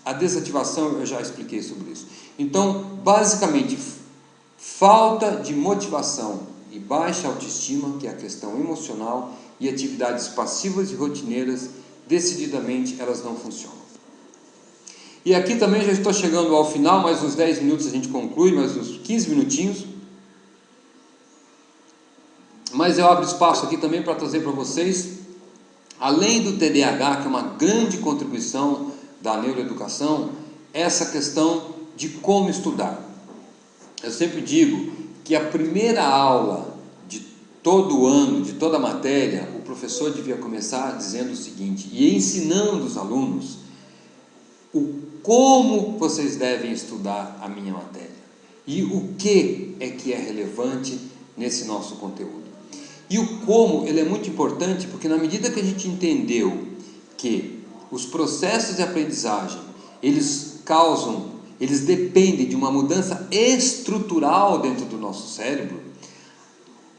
a desativação, eu já expliquei sobre isso. Então, basicamente, falta de motivação e baixa autoestima, que é a questão emocional, e atividades passivas e rotineiras, decididamente elas não funcionam. E aqui também já estou chegando ao final, mais uns 10 minutos a gente conclui, mais uns 15 minutinhos. Mas eu abro espaço aqui também para trazer para vocês, além do TDAH, que é uma grande contribuição da neuroeducação, essa questão de como estudar. Eu sempre digo que a primeira aula de todo ano, de toda a matéria, o professor devia começar dizendo o seguinte, e ensinando os alunos o como vocês devem estudar a minha matéria e o que é relevante nesse nosso conteúdo. E o como, ele é muito importante, porque na medida que a gente entendeu que os processos de aprendizagem, eles dependem de uma mudança estrutural dentro do nosso cérebro,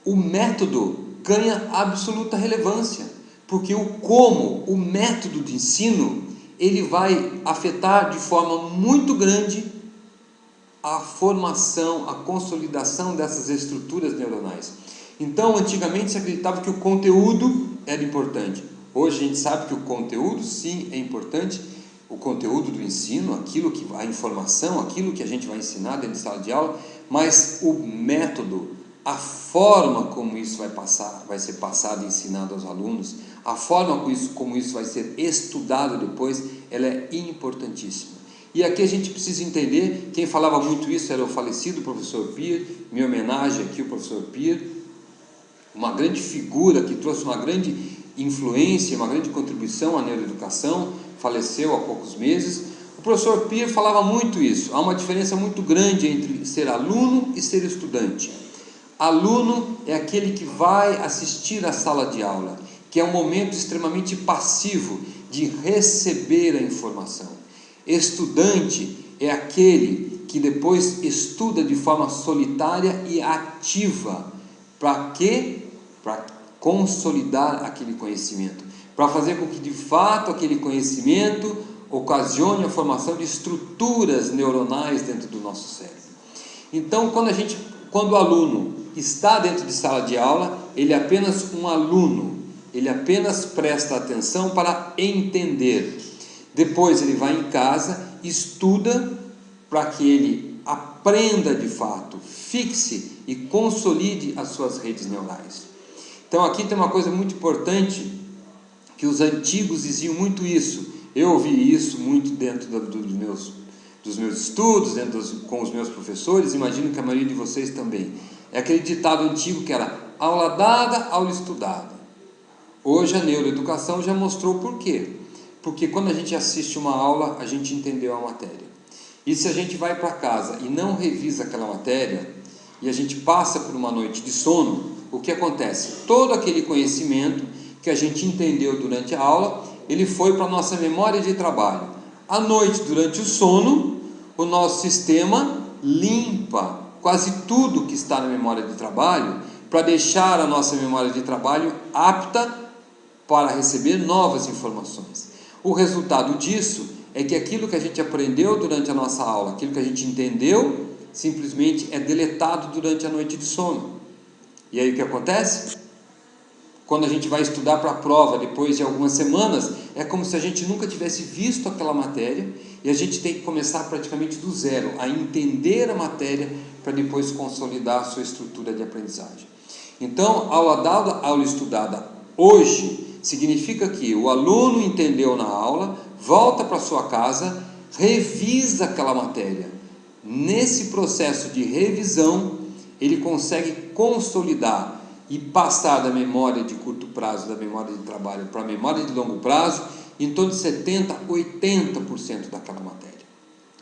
o método ganha absoluta relevância, porque o método de ensino, ele vai afetar de forma muito grande a formação, a consolidação dessas estruturas neuronais. Então, antigamente se acreditava que o conteúdo era importante. Hoje a gente sabe que o conteúdo sim é importante, o conteúdo do ensino, a informação, aquilo que a gente vai ensinar dentro de sala de aula, mas o método a forma como isso vai ser passado e ensinado aos alunos, a forma como isso vai ser estudado depois, ela é importantíssima. E aqui a gente precisa entender, quem falava muito isso era o falecido professor Pier, minha homenagem aqui ao professor Pier, uma grande figura que trouxe uma grande influência, uma grande contribuição à neuroeducação, faleceu há poucos meses. O professor Pier falava muito isso, há uma diferença muito grande entre ser aluno e ser estudante. Aluno é aquele que vai assistir à sala de aula, que é um momento extremamente passivo de receber a informação. Estudante é aquele que depois estuda de forma solitária e ativa. Para quê? Para consolidar aquele conhecimento, para fazer com que de fato aquele conhecimento ocasione a formação de estruturas neuronais dentro do nosso cérebro. Então, quando o aluno está dentro de sala de aula, ele é apenas um aluno, ele apenas presta atenção para entender. Depois ele vai em casa, estuda para que ele aprenda de fato, fixe e consolide as suas redes neurais. Então aqui tem uma coisa muito importante, que os antigos diziam muito isso. Eu ouvi isso muito dentro dos meus estudos, com os meus professores, imagino que a maioria de vocês também. É aquele ditado antigo que era aula dada, aula estudada. Hoje a neuroeducação já mostrou o porquê. Porque quando a gente assiste uma aula, a gente entendeu a matéria. E se a gente vai para casa e não revisa aquela matéria, e a gente passa por uma noite de sono, o que acontece? Todo aquele conhecimento que a gente entendeu durante a aula, ele foi para a nossa memória de trabalho. À noite, durante o sono, o nosso sistema limpa quase tudo que está na memória de trabalho, para deixar a nossa memória de trabalho apta para receber novas informações. O resultado disso é que aquilo que a gente aprendeu durante a nossa aula, aquilo que a gente entendeu, simplesmente é deletado durante a noite de sono. E aí o que acontece? Quando a gente vai estudar para a prova, depois de algumas semanas, é como se a gente nunca tivesse visto aquela matéria, e a gente tem que começar praticamente do zero, a entender a matéria, para depois consolidar a sua estrutura de aprendizagem. Então, aula dada, aula estudada hoje, significa que o aluno entendeu na aula, volta para sua casa, revisa aquela matéria. Nesse processo de revisão, ele consegue consolidar e passar da memória de curto prazo, da memória de trabalho, para a memória de longo prazo, em torno de 70%, 80% daquela matéria.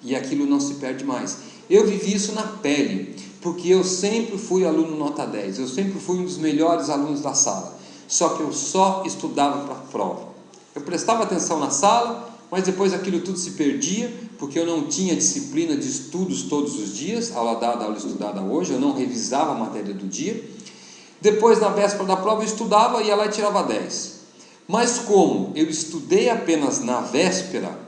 E aquilo não se perde mais. Eu vivi isso na pele, porque eu sempre fui aluno nota 10, eu sempre fui um dos melhores alunos da sala. Só que eu só estudava para a prova. Eu prestava atenção na sala, mas depois aquilo tudo se perdia, porque eu não tinha disciplina de estudos todos os dias, aula dada, aula estudada hoje, eu não revisava a matéria do dia. Depois, na véspera da prova, eu estudava, ia lá e tirava 10. Mas como eu estudei apenas na véspera,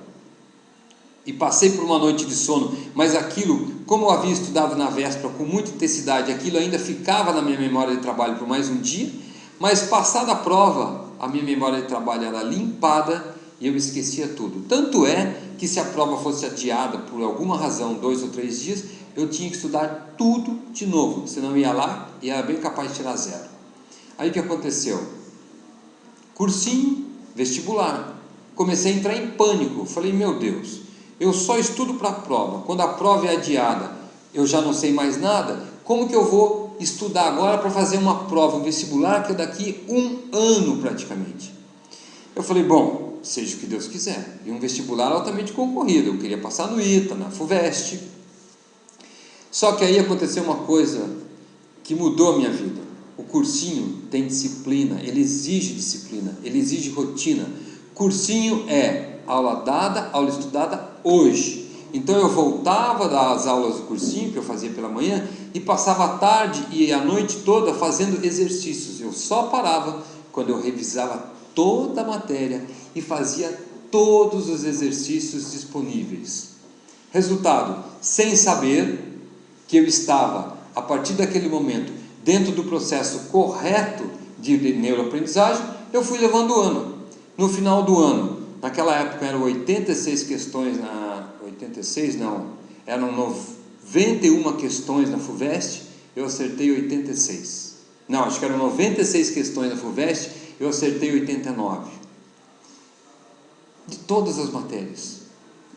e passei por uma noite de sono, mas aquilo, como eu havia estudado na véspera com muita intensidade, aquilo ainda ficava na minha memória de trabalho por mais um dia, mas passada a prova, a minha memória de trabalho era limpada e eu esquecia tudo. Tanto é que se a prova fosse adiada por alguma razão, 2 ou 3 dias, eu tinha que estudar tudo de novo, senão ia lá e era bem capaz de tirar 0. Aí o que aconteceu? Cursinho, vestibular. Comecei a entrar em pânico, falei, meu Deus, eu só estudo para a prova, quando a prova é adiada, eu já não sei mais nada, como que eu vou estudar agora para fazer uma prova, um vestibular, que é daqui 1 ano praticamente? Eu falei, bom, seja o que Deus quiser, e um vestibular altamente concorrido, eu queria passar no ITA, na FUVEST. Só que aí aconteceu uma coisa que mudou a minha vida. O cursinho tem disciplina, ele exige disciplina, ele exige rotina. Cursinho é aula dada, aula estudada hoje. Então eu voltava das aulas do cursinho, que eu fazia pela manhã, e passava a tarde e a noite toda fazendo exercícios. Eu só parava quando eu revisava toda a matéria e fazia todos os exercícios disponíveis. Resultado, sem saber que eu estava, a partir daquele momento, dentro do processo correto de neuroaprendizagem, eu fui levando o ano. No final do ano, naquela época eram 86 questões, eram 91 questões na FUVEST, eu acertei 86. Não, acho que eram 96 questões da FUVEST, eu acertei 89. De todas as matérias.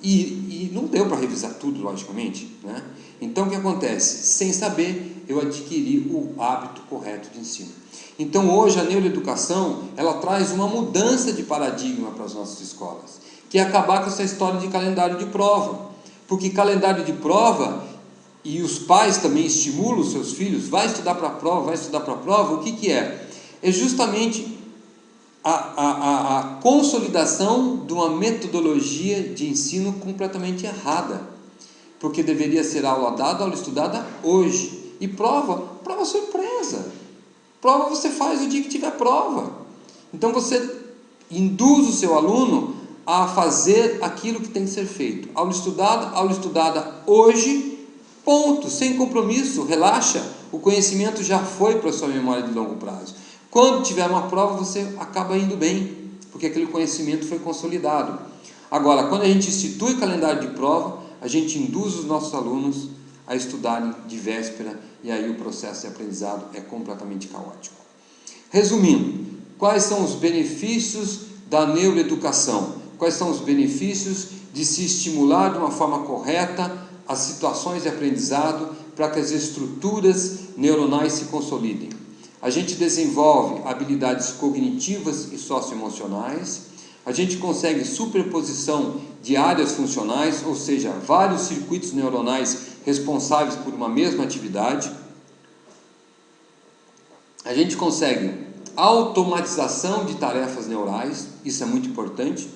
E não deu para revisar tudo, logicamente, né? Então o que acontece? Sem saber, eu adquiri o hábito correto de ensino. Então hoje a neuroeducação, ela traz uma mudança de paradigma para as nossas escolas, que é acabar com essa história de calendário de prova. Porque calendário de prova, e os pais também estimulam os seus filhos, vai estudar para a prova, vai estudar para a prova, o que é? É justamente a consolidação de uma metodologia de ensino completamente errada, porque deveria ser aula dada, aula estudada hoje, e prova surpresa, prova você faz o dia que tiver prova. Então você induz o seu aluno a fazer aquilo que tem que ser feito, aula estudada hoje, ponto, sem compromisso, relaxa, o conhecimento já foi para a sua memória de longo prazo. Quando tiver uma prova, você acaba indo bem, porque aquele conhecimento foi consolidado. Agora, quando a gente institui calendário de prova, a gente induz os nossos alunos a estudarem de véspera, e aí o processo de aprendizado é completamente caótico. Resumindo, quais são os benefícios da neuroeducação? Quais são os benefícios de se estimular de uma forma correta as situações de aprendizado para que as estruturas neuronais se consolidem? A gente desenvolve habilidades cognitivas e socioemocionais, a gente consegue superposição de áreas funcionais, ou seja, vários circuitos neuronais responsáveis por uma mesma atividade, a gente consegue automatização de tarefas neurais, isso é muito importante.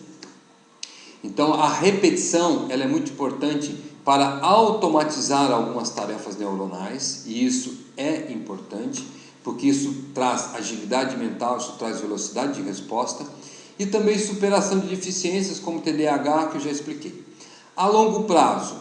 Então a repetição, ela é muito importante para automatizar algumas tarefas neuronais, e isso é importante, porque isso traz agilidade mental, isso traz velocidade de resposta, e também superação de deficiências como TDAH, que eu já expliquei. A longo prazo,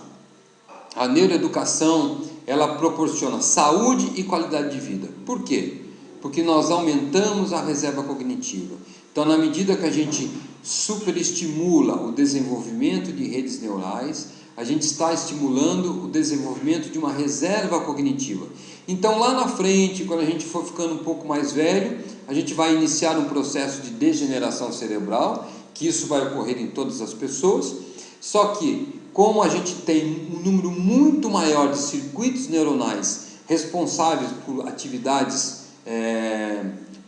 a neuroeducação, ela proporciona saúde e qualidade de vida. Por quê? Porque nós aumentamos a reserva cognitiva. Então, na medida que a gente superestimula o desenvolvimento de redes neurais, a gente está estimulando o desenvolvimento de uma reserva cognitiva. Então, lá na frente, quando a gente for ficando um pouco mais velho, a gente vai iniciar um processo de degeneração cerebral, que isso vai ocorrer em todas as pessoas, só que, como a gente tem um número muito maior de circuitos neuronais responsáveis por atividades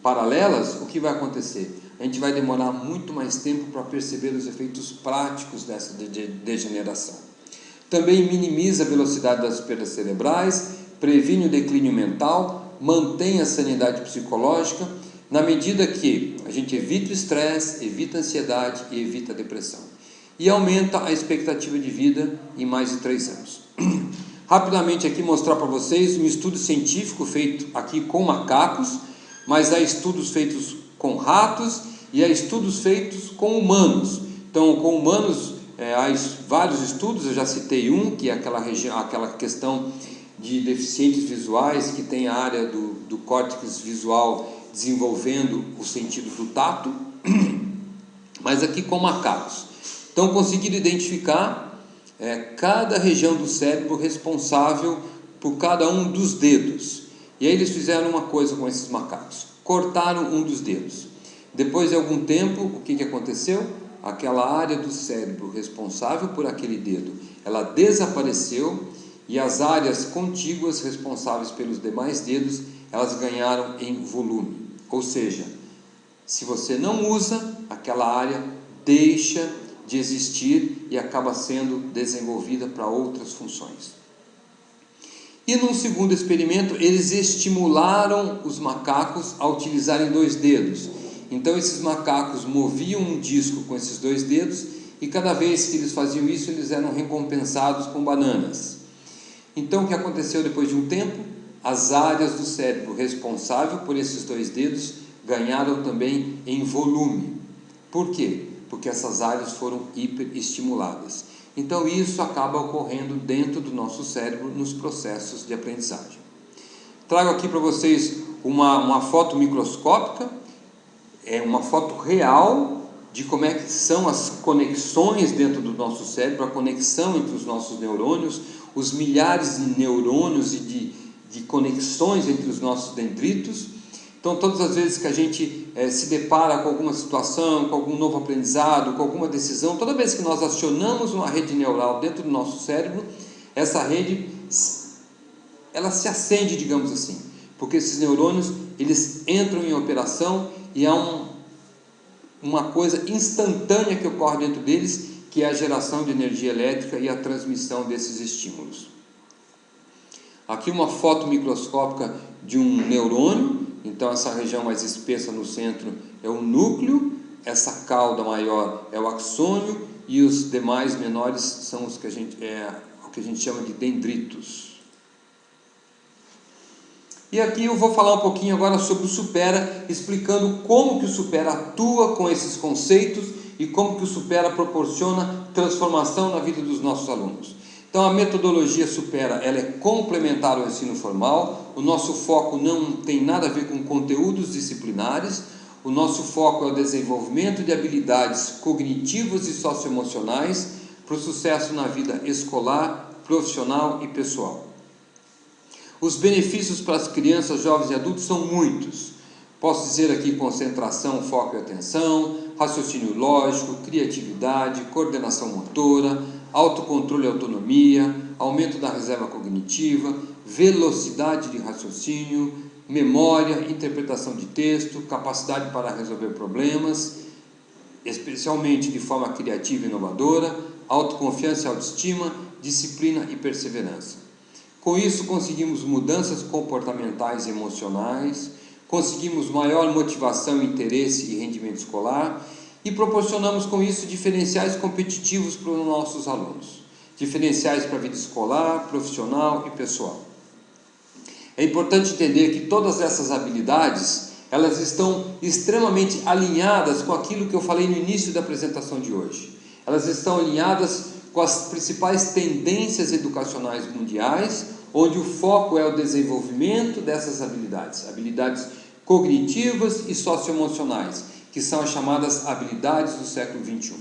paralelas, o que vai acontecer? A gente vai demorar muito mais tempo para perceber os efeitos práticos dessa degeneração. Também minimiza a velocidade das perdas cerebrais, previne o declínio mental, mantém a sanidade psicológica, na medida que a gente evita o estresse, evita a ansiedade e evita a depressão. E aumenta a expectativa de vida em mais de 3 anos. Rapidamente aqui mostrar para vocês um estudo científico feito aqui com macacos, mas há estudos feitos com ratos e há estudos feitos com humanos. Então, com humanos, há vários estudos, eu já citei um, que é aquela questão de deficientes visuais, que tem a área do córtex visual desenvolvendo o sentido do tato, mas aqui com macacos. Então, conseguiram identificar cada região do cérebro responsável por cada um dos dedos. E aí eles fizeram uma coisa com esses macacos, cortaram um dos dedos. Depois de algum tempo, o que aconteceu? Aquela área do cérebro responsável por aquele dedo, ela desapareceu, e as áreas contíguas responsáveis pelos demais dedos, elas ganharam em volume. Ou seja, se você não usa, aquela área deixa de existir e acaba sendo desenvolvida para outras funções. E num segundo experimento, eles estimularam os macacos a utilizarem 2 dedos. Então esses macacos moviam um disco com esses 2 dedos, e cada vez que eles faziam isso, eles eram recompensados com bananas. Então o que aconteceu depois de um tempo? As áreas do cérebro responsável por esses 2 dedos ganharam também em volume. Por quê? Porque essas áreas foram hiperestimuladas. Então isso acaba ocorrendo dentro do nosso cérebro nos processos de aprendizagem. Trago aqui para vocês uma foto microscópica, uma foto real de como é que são as conexões dentro do nosso cérebro, a conexão entre os nossos neurônios, os milhares de neurônios e de conexões entre os nossos dendritos. Então, todas as vezes que a gente se depara com alguma situação, com algum novo aprendizado, com alguma decisão, toda vez que nós acionamos uma rede neural dentro do nosso cérebro, essa rede, ela se acende, digamos assim, porque esses neurônios, eles entram em operação e há uma coisa instantânea que ocorre dentro deles, que é a geração de energia elétrica e a transmissão desses estímulos. Aqui uma foto microscópica de um neurônio. Então essa região mais espessa no centro é o núcleo, essa cauda maior é o axônio e os demais menores são os que a gente chama de dendritos. E aqui eu vou falar um pouquinho agora sobre o Supera, explicando como que o Supera atua com esses conceitos e como que o Supera proporciona transformação na vida dos nossos alunos. Então a metodologia Supera, ela é complementar ao ensino formal. O nosso foco não tem nada a ver com conteúdos disciplinares. O nosso foco é o desenvolvimento de habilidades cognitivas e socioemocionais para o sucesso na vida escolar, profissional e pessoal. Os benefícios para as crianças, jovens e adultos são muitos. Posso dizer aqui concentração, foco e atenção, raciocínio lógico, criatividade, coordenação motora, autocontrole e autonomia, aumento da reserva cognitiva, velocidade de raciocínio, memória, interpretação de texto, capacidade para resolver problemas, especialmente de forma criativa e inovadora, autoconfiança e autoestima, disciplina e perseverança. Com isso, conseguimos mudanças comportamentais e emocionais, conseguimos maior motivação, interesse e rendimento escolar e proporcionamos com isso diferenciais competitivos para os nossos alunos, diferenciais para a vida escolar, profissional e pessoal. É importante entender que todas essas habilidades, elas estão extremamente alinhadas com aquilo que eu falei no início da apresentação de hoje. Elas estão alinhadas com as principais tendências educacionais mundiais, onde o foco é o desenvolvimento dessas habilidades, habilidades cognitivas e socioemocionais, que são as chamadas habilidades do século XXI.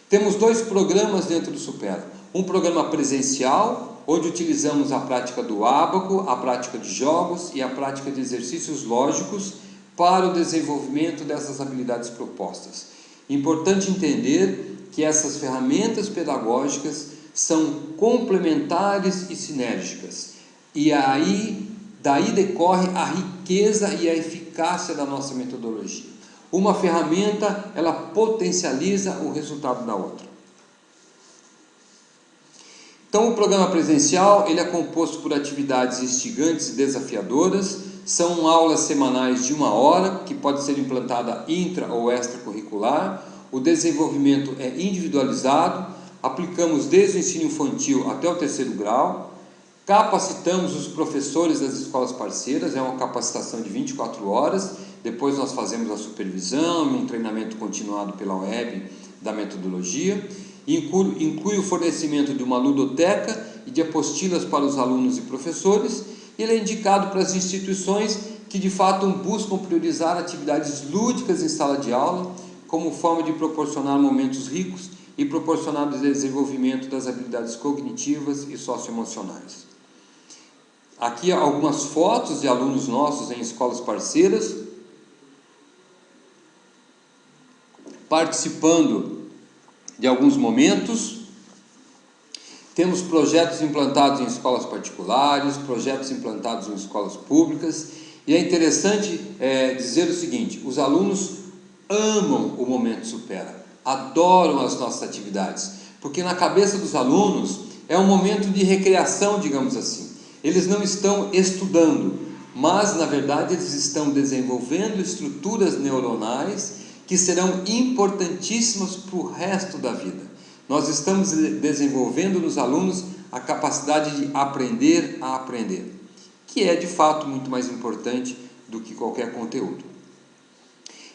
Temos 2 programas dentro do Supera. Um programa presencial, onde utilizamos a prática do ábaco, a prática de jogos e a prática de exercícios lógicos para o desenvolvimento dessas habilidades propostas. Importante entender que essas ferramentas pedagógicas são complementares e sinérgicas. E daí decorre a riqueza e a eficácia da nossa metodologia. Uma ferramenta, ela potencializa o resultado da outra. Então, o programa presencial, ele é composto por atividades instigantes e desafiadoras. São aulas semanais de 1 hora, que pode ser implantada intra ou extracurricular. O desenvolvimento é individualizado. Aplicamos desde o ensino infantil até o 3º grau. Capacitamos os professores das escolas parceiras, é uma capacitação de 24 horas. Depois nós fazemos a supervisão e um treinamento continuado pela web da metodologia. Inclui o fornecimento de uma ludoteca e de apostilas para os alunos e professores. Ele é indicado para as instituições que de fato buscam priorizar atividades lúdicas em sala de aula, como forma de proporcionar momentos ricos e proporcionar o desenvolvimento das habilidades cognitivas e socioemocionais. Aqui algumas fotos de alunos nossos em escolas parceiras, participando de alguns momentos. Temos projetos implantados em escolas particulares, projetos implantados em escolas públicas, e é interessante dizer o seguinte: os alunos amam o Momento Supera, adoram as nossas atividades, porque na cabeça dos alunos é um momento de recreação, digamos assim. Eles não estão estudando, mas na verdade eles estão desenvolvendo estruturas neuronais que serão importantíssimas para o resto da vida. Nós estamos desenvolvendo nos alunos a capacidade de aprender a aprender, que é de fato muito mais importante do que qualquer conteúdo.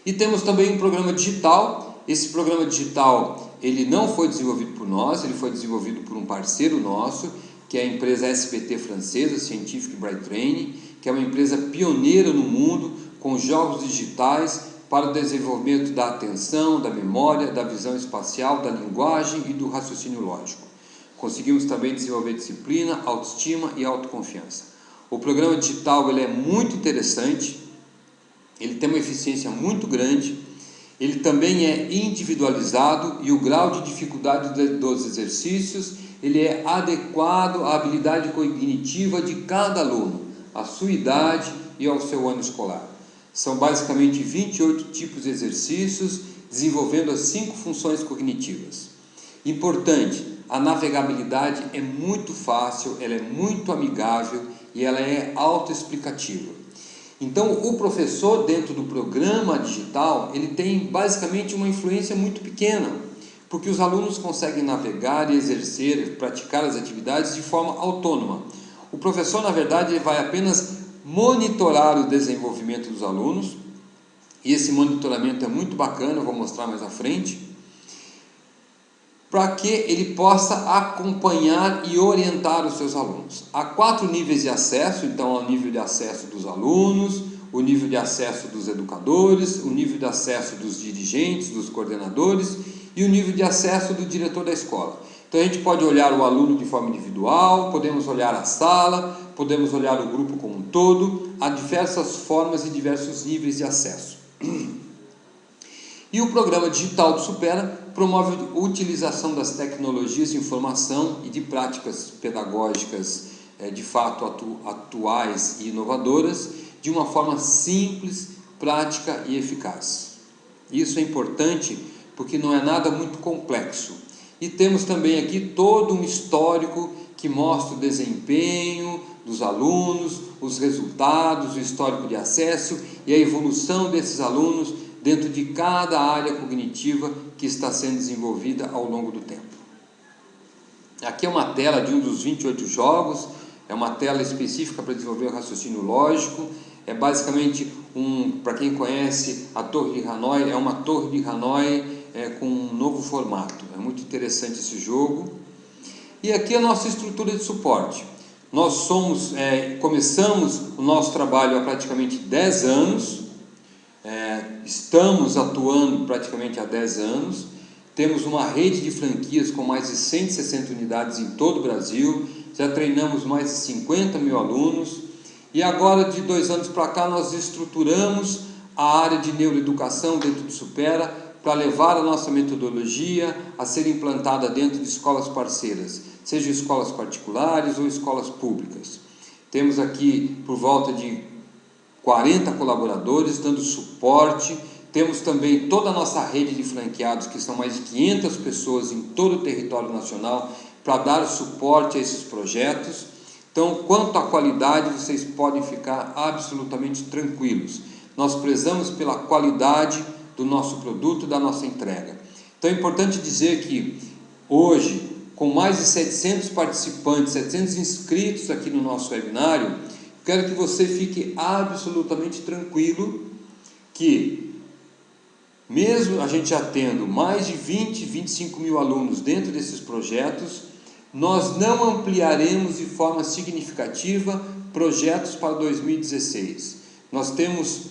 E temos também um programa digital. Esse programa digital, ele não foi desenvolvido por nós, ele foi desenvolvido por um parceiro nosso, que é a empresa SBT francesa, Scientific Brain Training, que é uma empresa pioneira no mundo com jogos digitais para o desenvolvimento da atenção, da memória, da visão espacial, da linguagem e do raciocínio lógico. Conseguimos também desenvolver disciplina, autoestima e autoconfiança. O programa digital ele é muito interessante, ele tem uma eficiência muito grande, ele também é individualizado e o grau de dificuldade dos exercícios ele é adequado à habilidade cognitiva de cada aluno, à sua idade e ao seu ano escolar. São basicamente 28 tipos de exercícios, desenvolvendo as 5 funções cognitivas. Importante, a navegabilidade é muito fácil, ela é muito amigável e ela é autoexplicativa. Então, o professor dentro do programa digital, ele tem basicamente uma influência muito pequena, porque os alunos conseguem navegar e exercer, praticar as atividades de forma autônoma. O professor, na verdade, ele vai apenas monitorar o desenvolvimento dos alunos, e esse monitoramento é muito bacana, eu vou mostrar mais à frente, para que ele possa acompanhar e orientar os seus alunos. Há 4 níveis de acesso, então o nível de acesso dos alunos, o nível de acesso dos educadores, o nível de acesso dos dirigentes, dos coordenadores e o nível de acesso do diretor da escola. Então a gente pode olhar o aluno de forma individual, podemos olhar a sala, podemos olhar o grupo como um todo, há diversas formas e diversos níveis de acesso. E o programa digital do Supera promove a utilização das tecnologias de informação e de práticas pedagógicas de fato atuais e inovadoras de uma forma simples, prática e eficaz. Isso é importante porque não é nada muito complexo. E temos também aqui todo um histórico que mostra o desempenho dos alunos, os resultados, o histórico de acesso e a evolução desses alunos dentro de cada área cognitiva que está sendo desenvolvida ao longo do tempo. Aqui é uma tela de um dos 28 jogos, é uma tela específica para desenvolver o raciocínio lógico, é basicamente para quem conhece a Torre de Hanoi, é uma torre de Hanoi com um novo formato, é muito interessante esse jogo. E aqui é a nossa estrutura de suporte. Nós começamos o nosso trabalho há praticamente 10 anos, estamos atuando praticamente há 10 anos, temos uma rede de franquias com mais de 160 unidades em todo o Brasil, já treinamos mais de 50 mil alunos e agora de 2 anos para cá nós estruturamos a área de neuroeducação dentro do Supera para levar a nossa metodologia a ser implantada dentro de escolas parceiras, seja escolas particulares ou escolas públicas. Temos aqui por volta de 40 colaboradores dando suporte, temos também toda a nossa rede de franqueados, que são mais de 500 pessoas em todo o território nacional, para dar suporte a esses projetos. Então, quanto à qualidade, vocês podem ficar absolutamente tranquilos. Nós prezamos pela qualidade do nosso produto, da nossa entrega. Então, é importante dizer que hoje, com mais de 700 participantes, 700 inscritos aqui no nosso webinário, quero que você fique absolutamente tranquilo que, mesmo a gente já tendo mais de 20, 25 mil alunos dentro desses projetos, nós não ampliaremos de forma significativa projetos para 2016. Nós temos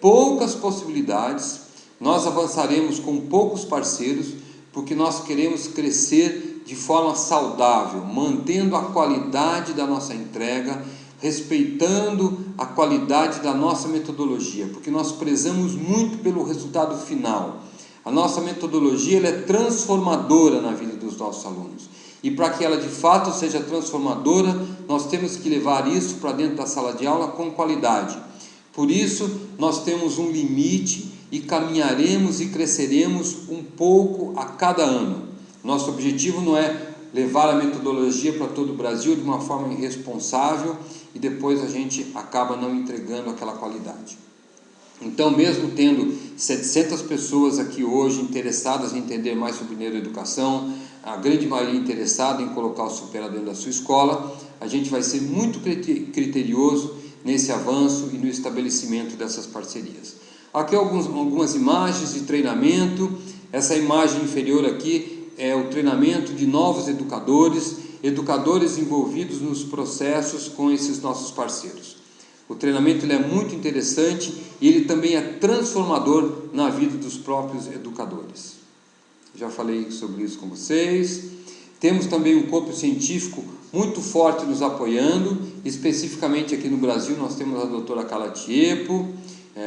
poucas possibilidades, nós avançaremos com poucos parceiros, porque nós queremos crescer de forma saudável, mantendo a qualidade da nossa entrega, respeitando a qualidade da nossa metodologia, porque nós prezamos muito pelo resultado final. A nossa metodologia ela é transformadora na vida dos nossos alunos. E para que ela de fato seja transformadora, nós temos que levar isso para dentro da sala de aula com qualidade. Por isso, nós temos um limite e caminharemos e cresceremos um pouco a cada ano. Nosso objetivo não é levar a metodologia para todo o Brasil de uma forma irresponsável e depois a gente acaba não entregando aquela qualidade. Então, mesmo tendo 700 pessoas aqui hoje interessadas em entender mais sobre neuroeducação, a grande maioria interessada em colocar o Supera dentro da sua escola, a gente vai ser muito criterioso nesse avanço e no estabelecimento dessas parcerias. Aqui algumas imagens de treinamento. Essa imagem inferior aqui é o treinamento de novos educadores envolvidos nos processos com esses nossos parceiros. O treinamento ele é muito interessante e ele também é transformador na vida dos próprios educadores. Já falei sobre isso com vocês. Temos também um corpo científico muito forte nos apoiando, especificamente aqui no Brasil nós temos a doutora Carla Tiepo,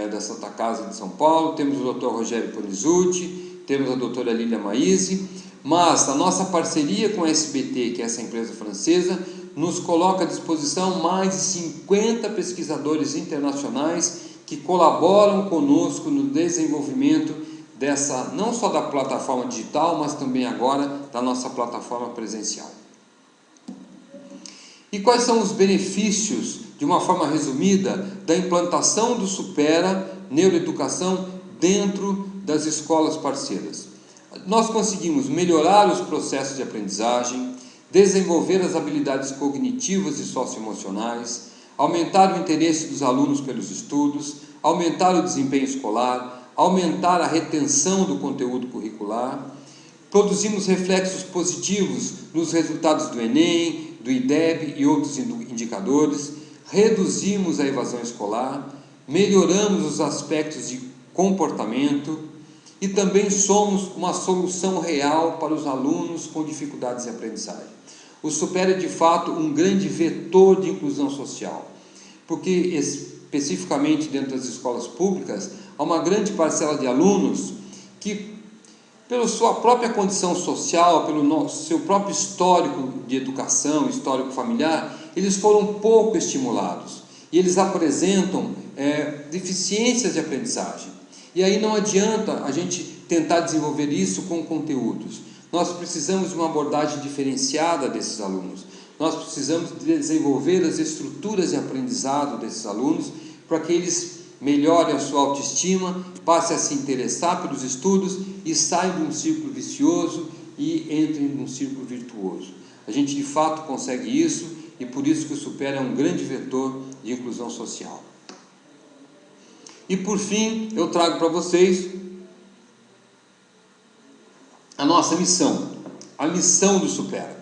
da Santa Casa de São Paulo, temos o doutor Rogério Ponizuti, temos a doutora Lília Maise, mas a nossa parceria com a SBT, que é essa empresa francesa, nos coloca à disposição mais de 50 pesquisadores internacionais que colaboram conosco no desenvolvimento dessa, não só da plataforma digital, mas também agora da nossa plataforma presencial. E quais são os benefícios, de uma forma resumida, da implantação do Supera Neuroeducação dentro das escolas parceiras? Nós conseguimos melhorar os processos de aprendizagem, desenvolver as habilidades cognitivas e socioemocionais, aumentar o interesse dos alunos pelos estudos, aumentar o desempenho escolar, aumentar a retenção do conteúdo curricular. Produzimos reflexos positivos nos resultados do Enem, do IDEB e outros indicadores, reduzimos a evasão escolar, melhoramos os aspectos de comportamento e também somos uma solução real para os alunos com dificuldades de aprendizagem. O Supera é de fato um grande vetor de inclusão social, porque especificamente dentro das escolas públicas há uma grande parcela de alunos que, pela sua própria condição social, pelo seu próprio histórico de educação, histórico familiar, eles foram pouco estimulados e eles apresentam deficiências de aprendizagem. E aí não adianta a gente tentar desenvolver isso com conteúdos. Nós precisamos de uma abordagem diferenciada desses alunos. Nós precisamos desenvolver as estruturas de aprendizado desses alunos para que eles melhorem a sua autoestima, passem a se interessar pelos estudos e saiam de um círculo vicioso e entrem num círculo virtuoso. A gente de fato consegue isso e por isso que o Supera é um grande vetor de inclusão social. E por fim, eu trago para vocês a nossa missão, a missão do Supera,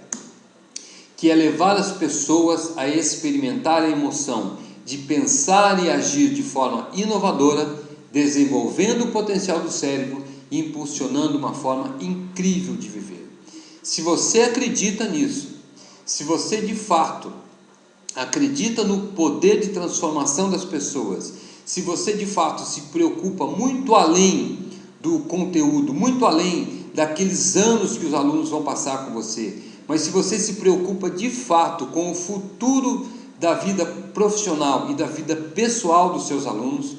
que é levar as pessoas a experimentar a emoção de pensar e agir de forma inovadora, desenvolvendo o potencial do cérebro e impulsionando uma forma incrível de viver. Se você acredita nisso, se você de fato acredita no poder de transformação das pessoas, se você de fato se preocupa muito além do conteúdo, muito além daqueles anos que os alunos vão passar com você, mas se você se preocupa de fato com o futuro da vida profissional e da vida pessoal dos seus alunos,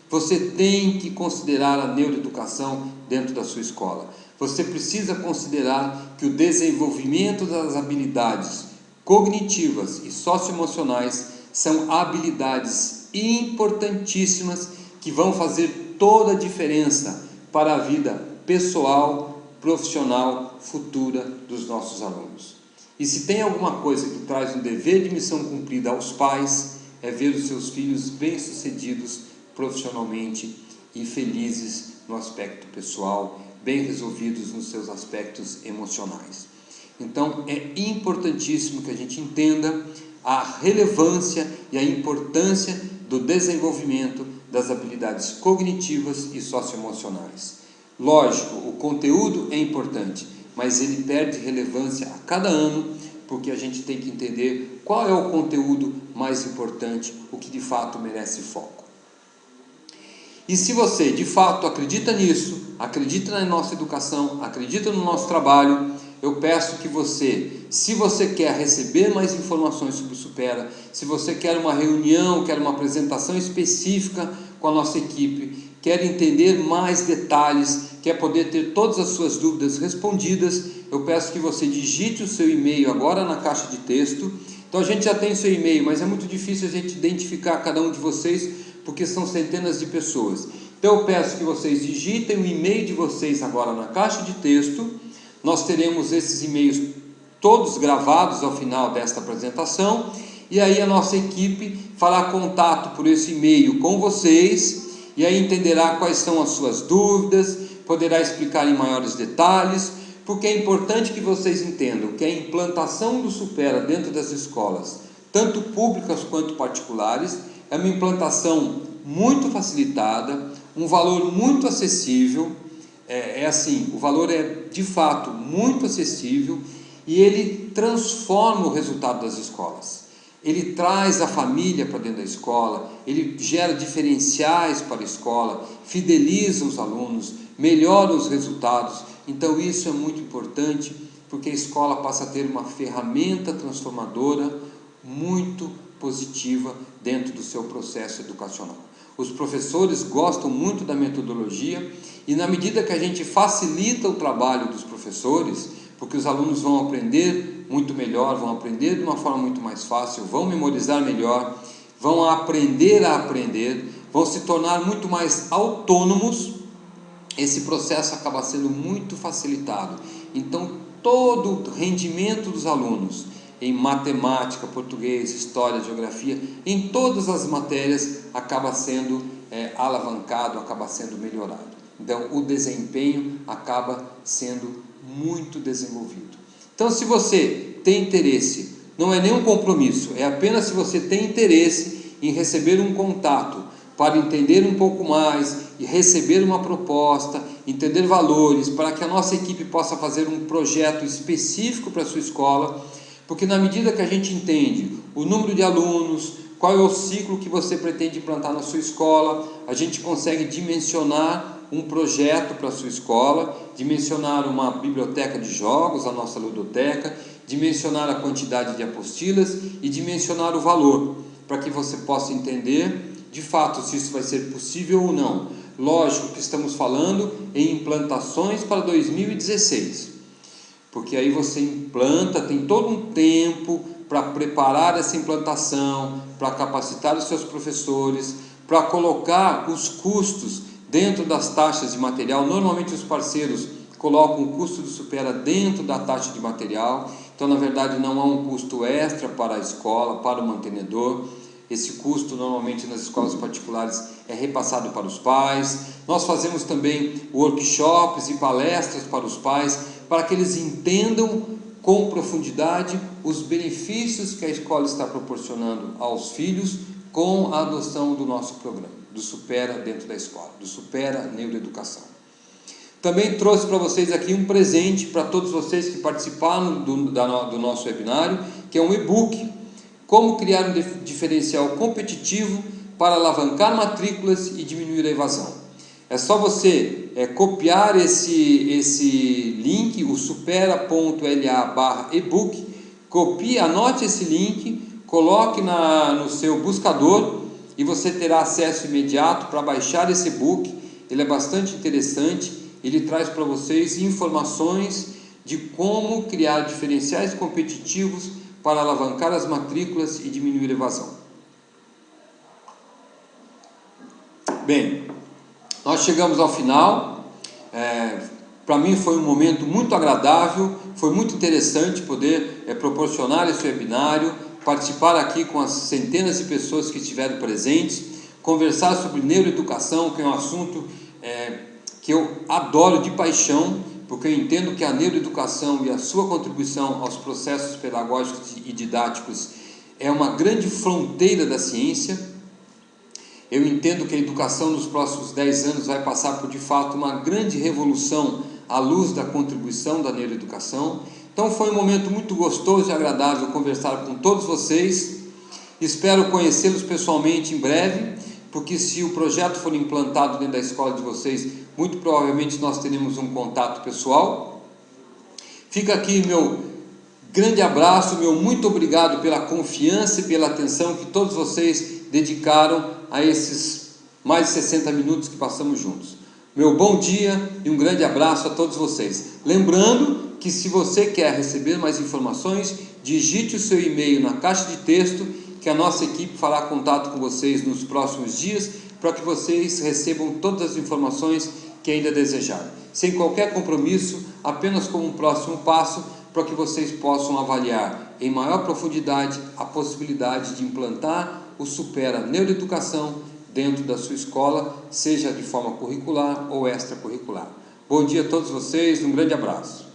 você tem que considerar a neuroeducação dentro da sua escola. Você precisa considerar que o desenvolvimento das habilidades cognitivas e socioemocionais são habilidades importantíssimas que vão fazer toda a diferença para a vida pessoal, profissional, futura dos nossos alunos. E se tem alguma coisa que traz um dever de missão cumprida aos pais, é ver os seus filhos bem-sucedidos profissionalmente e felizes no aspecto pessoal, bem resolvidos nos seus aspectos emocionais. Então, é importantíssimo que a gente entenda a relevância e a importância do desenvolvimento das habilidades cognitivas e socioemocionais. Lógico, o conteúdo é importante, mas ele perde relevância a cada ano, porque a gente tem que entender qual é o conteúdo mais importante, o que de fato merece foco. E se você de fato acredita nisso, acredita na nossa educação, acredita no nosso trabalho, eu peço que você, se você quer receber mais informações sobre o Supera, se você quer uma reunião, quer uma apresentação específica com a nossa equipe, quer entender mais detalhes, quer poder ter todas as suas dúvidas respondidas, eu peço que você digite o seu e-mail agora na caixa de texto. Então a gente já tem o seu e-mail, mas é muito difícil a gente identificar cada um de vocês, porque são centenas de pessoas. Então eu peço que vocês digitem o e-mail de vocês agora na caixa de texto. Nós teremos esses e-mails todos gravados ao final desta apresentação, e aí a nossa equipe fará contato por esse e-mail com vocês, e aí entenderá quais são as suas dúvidas, poderá explicar em maiores detalhes, porque é importante que vocês entendam que a implantação do Supera dentro das escolas, tanto públicas quanto particulares, é uma implantação muito facilitada, um valor muito acessível, o valor é de fato muito acessível, e ele transforma o resultado das escolas. Ele traz a família para dentro da escola, ele gera diferenciais para a escola, fideliza os alunos, melhora os resultados. Então isso é muito importante, porque a escola passa a ter uma ferramenta transformadora muito positiva dentro do seu processo educacional. Os professores gostam muito da metodologia e, na medida que a gente facilita o trabalho dos professores, porque os alunos vão aprender muito melhor, vão aprender de uma forma muito mais fácil, vão memorizar melhor, vão aprender a aprender, vão se tornar muito mais autônomos, esse processo acaba sendo muito facilitado. Então, todo o rendimento dos alunos em matemática, português, história, geografia, em todas as matérias, acaba sendo alavancado, acaba sendo melhorado. Então, o desempenho acaba sendo muito desenvolvido. Então, se você tem interesse, não é nenhum compromisso, é apenas se você tem interesse em receber um contato para entender um pouco mais e receber uma proposta, entender valores, para que a nossa equipe possa fazer um projeto específico para a sua escola, porque na medida que a gente entende o número de alunos, qual é o ciclo que você pretende implantar na sua escola, a gente consegue dimensionar um projeto para a sua escola, dimensionar uma biblioteca de jogos, a nossa ludoteca, dimensionar a quantidade de apostilas e dimensionar o valor, para que você possa entender de fato se isso vai ser possível ou não. Lógico que estamos falando em implantações para 2016, porque aí você implanta, tem todo um tempo para preparar essa implantação, para capacitar os seus professores, para colocar os custos dentro das taxas de material. Normalmente os parceiros colocam o custo do Supera dentro da taxa de material, então na verdade não há um custo extra para a escola, para o mantenedor. Esse custo normalmente nas escolas particulares é repassado para os pais. Nós fazemos também workshops e palestras para os pais, para que eles entendam com profundidade os benefícios que a escola está proporcionando aos filhos com a adoção do nosso programa, do Supera dentro da escola, do Supera Neuroeducação. Também trouxe para vocês aqui um presente para todos vocês que participaram do nosso webinário, que é um e-book, Como criar um diferencial competitivo para alavancar matrículas e diminuir a evasão. É só você copiar esse link, o supera.la/ebook, copie, anote esse link, coloque no seu buscador e você terá acesso imediato para baixar esse e-book. Ele é bastante interessante, ele traz para vocês informações de como criar diferenciais competitivos para alavancar as matrículas e diminuir a evasão. Bem, nós chegamos ao final. Para mim foi um momento muito agradável, foi muito interessante poder proporcionar esse webinário, participar aqui com as centenas de pessoas que estiveram presentes, conversar sobre neuroeducação, que é um assunto que eu adoro de paixão, porque eu entendo que a neuroeducação e a sua contribuição aos processos pedagógicos e didáticos é uma grande fronteira da ciência. Eu entendo que a educação nos próximos 10 anos vai passar por, de fato, uma grande revolução à luz da contribuição da neuroeducação. Então foi um momento muito gostoso e agradável conversar com todos vocês. Espero conhecê-los pessoalmente em breve, porque se o projeto for implantado dentro da escola de vocês, muito provavelmente nós teremos um contato pessoal. Fica aqui meu grande abraço, meu muito obrigado pela confiança e pela atenção que todos vocês dedicaram a esses mais de 60 minutos que passamos juntos. Meu bom dia e um grande abraço a todos vocês. Lembrando que se você quer receber mais informações, digite o seu e-mail na caixa de texto, que a nossa equipe fará contato com vocês nos próximos dias, para que vocês recebam todas as informações que ainda desejarem, sem qualquer compromisso, apenas como um próximo passo, para que vocês possam avaliar em maior profundidade a possibilidade de implantar o Supera Neuroeducação dentro da sua escola, seja de forma curricular ou extracurricular. Bom dia a todos vocês, um grande abraço.